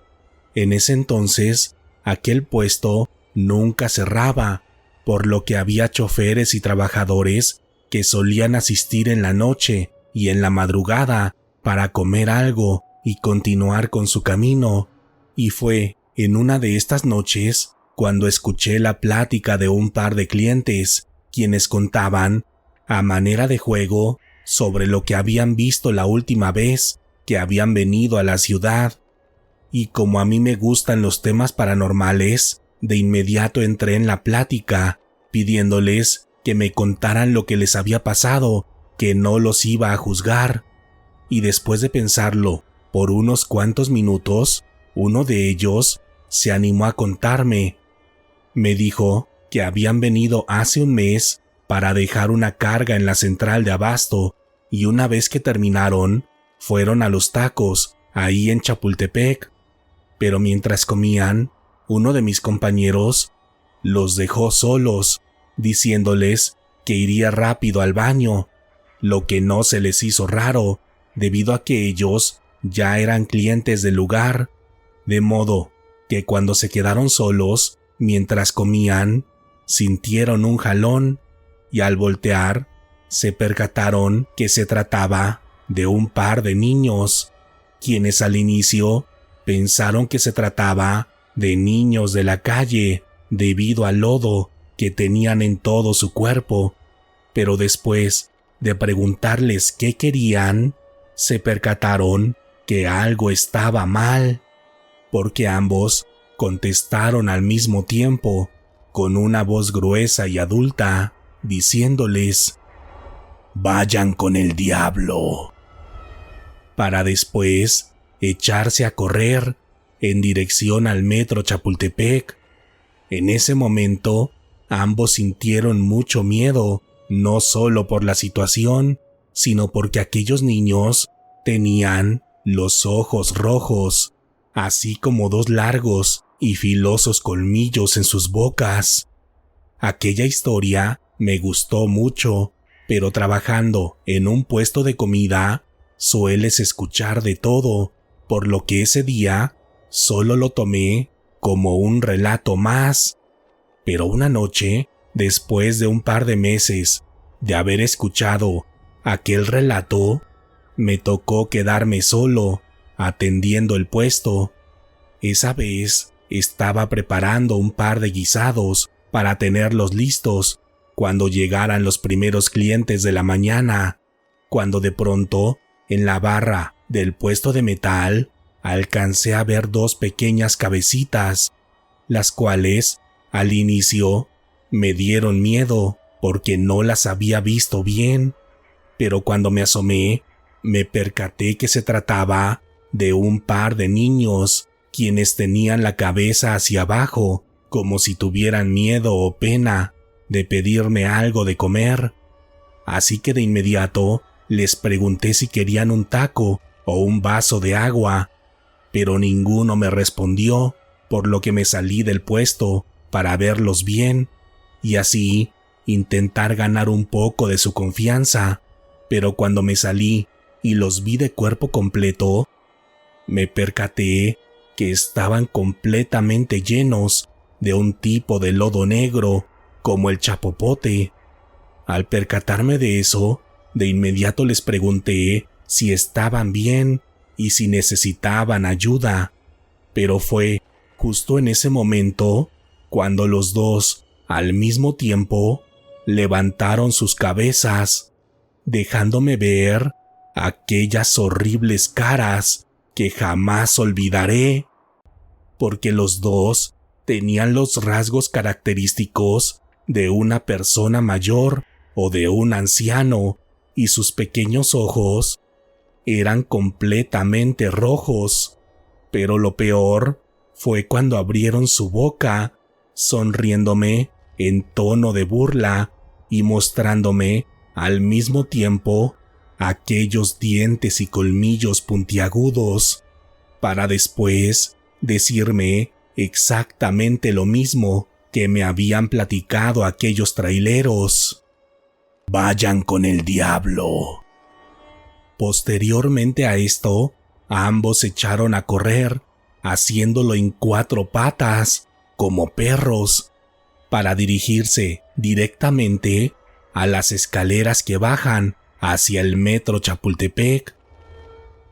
En ese entonces, aquel puesto nunca cerraba, por lo que había choferes y trabajadores que solían asistir en la noche y en la madrugada para comer algo y continuar con su camino. Y fue en una de estas noches cuando escuché la plática de un par de clientes, quienes contaban, a manera de juego, sobre lo que habían visto la última vez que habían venido a la ciudad. Y como a mí me gustan los temas paranormales, de inmediato entré en la plática, pidiéndoles que me contaran lo que les había pasado, que no los iba a juzgar. Y después de pensarlo por unos cuantos minutos, uno de ellos se animó a contarme. Me dijo que habían venido hace un mes para dejar una carga en la central de abasto y una vez que terminaron, fueron a los tacos, ahí en Chapultepec. Pero mientras comían, uno de mis compañeros los dejó solos, diciéndoles que iría rápido al baño, lo que no se les hizo raro, debido a que ellos ya eran clientes del lugar, de modo que cuando se quedaron solos, mientras comían, sintieron un jalón y al voltear, se percataron que se trataba de un par de niños, quienes al inicio pensaron que se trataba de niños de la calle debido al lodo que tenían en todo su cuerpo, pero después de preguntarles qué querían, se percataron que algo estaba mal, porque ambos contestaron al mismo tiempo con una voz gruesa y adulta, diciéndoles: «Vayan con el diablo», para después echarse a correr en dirección al metro Chapultepec. En ese momento, ambos sintieron mucho miedo, no solo por la situación, sino porque aquellos niños tenían los ojos rojos, así como dos largos y filosos colmillos en sus bocas. Aquella historia me gustó mucho, pero trabajando en un puesto de comida, sueles escuchar de todo, por lo que ese día solo lo tomé como un relato más. Pero una noche, después de un par de meses de haber escuchado aquel relato, me tocó quedarme solo, atendiendo el puesto. Esa vez estaba preparando un par de guisados para tenerlos listos cuando llegaran los primeros clientes de la mañana, cuando de pronto, en la barra del puesto de metal, alcancé a ver dos pequeñas cabecitas, las cuales, al inicio, me dieron miedo porque no las había visto bien, pero cuando me asomé, me percaté que se trataba de un par de niños, quienes tenían la cabeza hacia abajo, como si tuvieran miedo o pena de pedirme algo de comer. Así que de inmediato les pregunté si querían un taco o un vaso de agua, pero ninguno me respondió, por lo que me salí del puesto para verlos bien y así intentar ganar un poco de su confianza. Pero cuando me salí y los vi de cuerpo completo, me percaté que estaban completamente llenos de un tipo de lodo negro, como el chapopote. Al percatarme de eso, de inmediato les pregunté si estaban bien y si necesitaban ayuda, pero fue justo en ese momento cuando los dos, al mismo tiempo, levantaron sus cabezas, dejándome ver aquellas horribles caras que jamás olvidaré, porque los dos tenían los rasgos característicos de una persona mayor o de un anciano, y sus pequeños ojos eran completamente rojos. Pero lo peor fue cuando abrieron su boca sonriéndome en tono de burla y mostrándome al mismo tiempo aquellos dientes y colmillos puntiagudos, para después decirme exactamente lo mismo que me habían platicado aquellos traileros. Vayan con el diablo. Posteriormente a esto, ambos se echaron a correr, haciéndolo en 4 patas, como perros, para dirigirse directamente a las escaleras que bajan hacia el metro Chapultepec.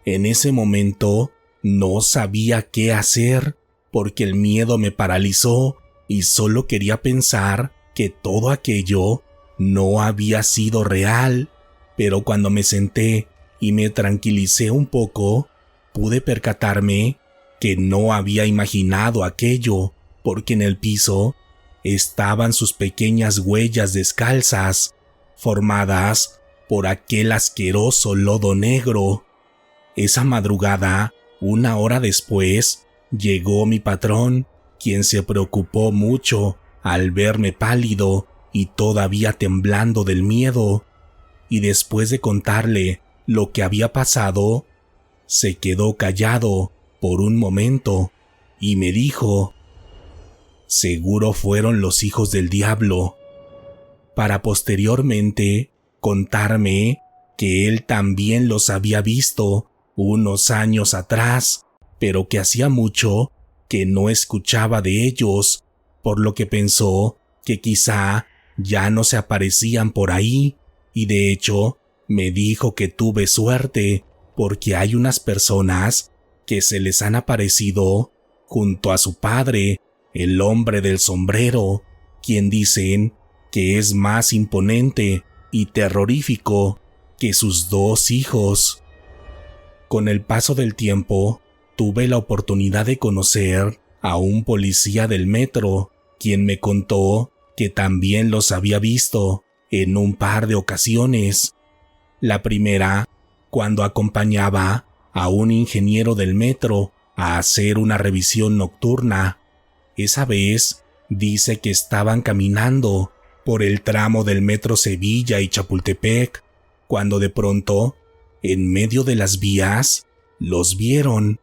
En ese momento no sabía qué hacer porque el miedo me paralizó y solo quería pensar que todo aquello no había sido real, pero cuando me senté y me tranquilicé un poco, pude percatarme que no había imaginado aquello, porque en el piso estaban sus pequeñas huellas descalzas, formadas por aquel asqueroso lodo negro. Esa madrugada, 1 hora después, llegó mi patrón, quien se preocupó mucho al verme pálido y todavía temblando del miedo, y después de contarle lo que había pasado, se quedó callado por un momento y me dijo: «Seguro fueron los hijos del diablo», para posteriormente contarme que él también los había visto unos años atrás, pero que hacía mucho que no escuchaba de ellos, por lo que pensó que quizá ya no se aparecían por ahí, y de hecho me dijo que tuve suerte porque hay unas personas que se les han aparecido junto a su padre, el hombre del sombrero, quien dicen que es más imponente y terrorífico que sus 2 hijos. Con el paso del tiempo, tuve la oportunidad de conocer a un policía del metro, quien me contó que también los había visto en un par de ocasiones. La primera, cuando acompañaba a un ingeniero del metro a hacer una revisión nocturna. Esa vez dice que estaban caminando por el tramo del metro Sevilla y Chapultepec, cuando de pronto, en medio de las vías, los vieron.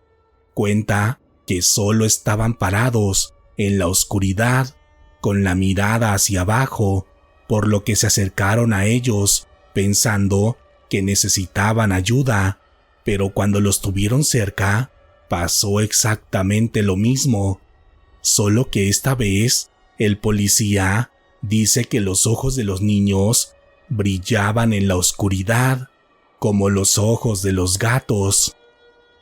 Cuenta que solo estaban parados en la oscuridad, con la mirada hacia abajo, por lo que se acercaron a ellos pensando que necesitaban ayuda, pero cuando los tuvieron cerca, pasó exactamente lo mismo, solo que esta vez el policía dice que los ojos de los niños brillaban en la oscuridad, como los ojos de los gatos,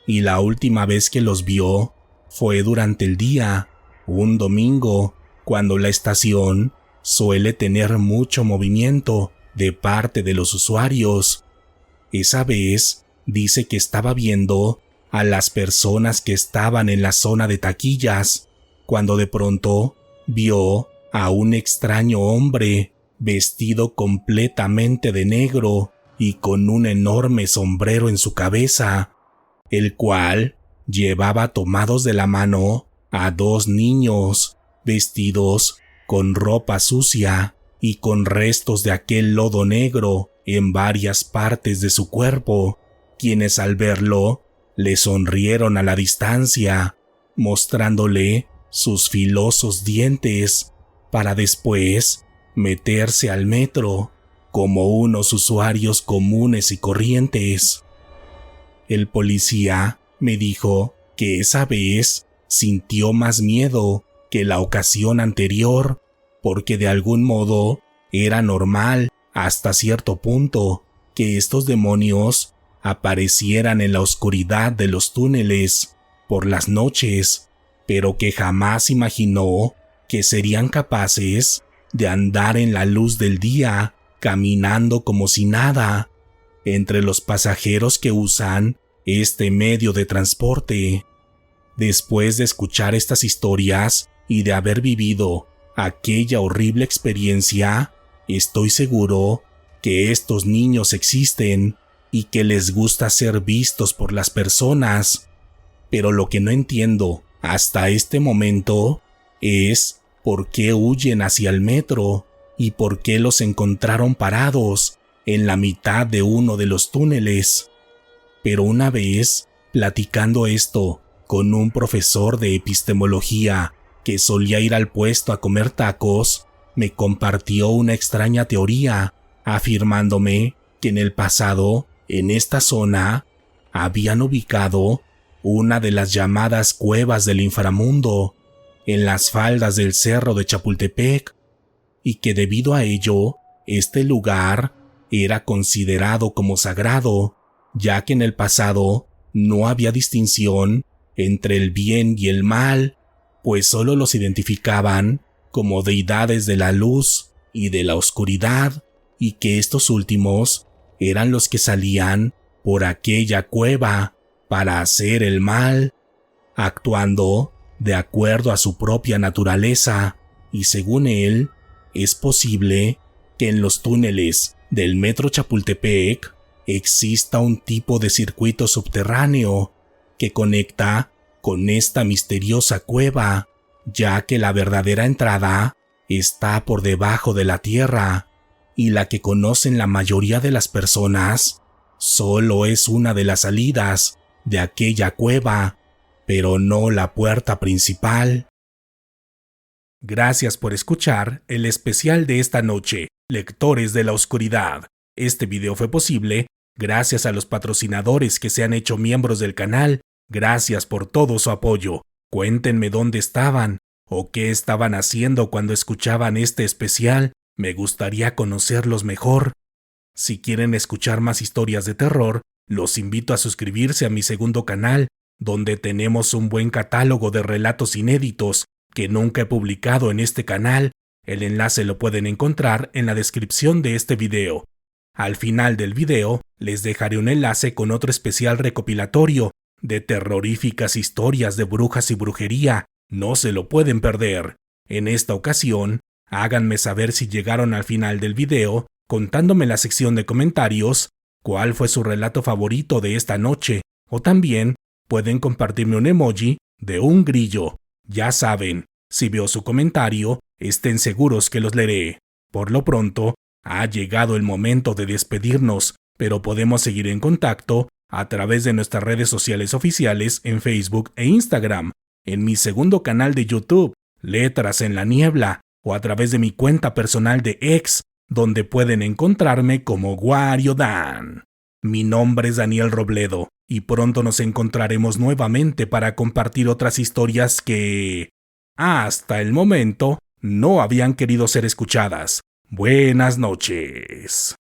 y la última vez que los vio fue durante el día, un domingo, cuando la estación suele tener mucho movimiento de parte de los usuarios. Esa vez dice que estaba viendo a las personas que estaban en la zona de taquillas, cuando de pronto vio a un extraño hombre vestido completamente de negro y con un enorme sombrero en su cabeza, el cual llevaba tomados de la mano a 2 niños vestidos con ropa sucia y con restos de aquel lodo negro en varias partes de su cuerpo, quienes al verlo le sonrieron a la distancia, mostrándole sus filosos dientes, para después meterse al metro como unos usuarios comunes y corrientes. El policía me dijo que esa vez sintió más miedo que la ocasión anterior, porque de algún modo era normal hasta cierto punto que estos demonios aparecieran en la oscuridad de los túneles por las noches, pero que jamás imaginó que serían capaces de andar en la luz del día, caminando como si nada, entre los pasajeros que usan este medio de transporte. Después de escuchar estas historias y de haber vivido aquella horrible experiencia, estoy seguro que estos niños existen y que les gusta ser vistos por las personas. Pero lo que no entiendo hasta este momento es por qué huyen hacia el metro y por qué los encontraron parados en la mitad de uno de los túneles. Pero una vez, platicando esto con un profesor de epistemología que solía ir al puesto a comer tacos, me compartió una extraña teoría, afirmándome que en el pasado, en esta zona, habían ubicado una de las llamadas cuevas del inframundo en las faldas del cerro de Chapultepec, y que debido a ello, este lugar era considerado como sagrado, ya que en el pasado no había distinción entre el bien y el mal, pues solo los identificaban como deidades de la luz y de la oscuridad, y que estos últimos eran los que salían por aquella cueva para hacer el mal, actuando de acuerdo a su propia naturaleza, y según él, es posible que en los túneles del metro Chapultepec exista un tipo de circuito subterráneo que conecta con esta misteriosa cueva, ya que la verdadera entrada está por debajo de la tierra, y la que conocen la mayoría de las personas solo es una de las salidas de aquella cueva, pero no la puerta principal. Gracias por escuchar el especial de esta noche, Lectores de la Oscuridad. Este video fue posible gracias a los patrocinadores que se han hecho miembros del canal. Gracias por todo su apoyo. Cuéntenme dónde estaban o qué estaban haciendo cuando escuchaban este especial. Me gustaría conocerlos mejor. Si quieren escuchar más historias de terror, los invito a suscribirse a mi segundo canal, donde tenemos un buen catálogo de relatos inéditos que nunca he publicado en este canal. El enlace lo pueden encontrar en la descripción de este video. Al final del video, les dejaré un enlace con otro especial recopilatorio de terroríficas historias de brujas y brujería. No se lo pueden perder. En esta ocasión, háganme saber si llegaron al final del video, contándome en la sección de comentarios cuál fue su relato favorito de esta noche, o también pueden compartirme un emoji de un grillo. Ya saben, si veo su comentario, estén seguros que los leeré. Por lo pronto, ha llegado el momento de despedirnos, pero podemos seguir en contacto a través de nuestras redes sociales oficiales en Facebook e Instagram, en mi segundo canal de YouTube, Letras en la Niebla, o a través de mi cuenta personal de X, donde pueden encontrarme como Wario Dan. Mi nombre es Daniel Robledo, y pronto nos encontraremos nuevamente para compartir otras historias que, hasta el momento, no habían querido ser escuchadas. Buenas noches.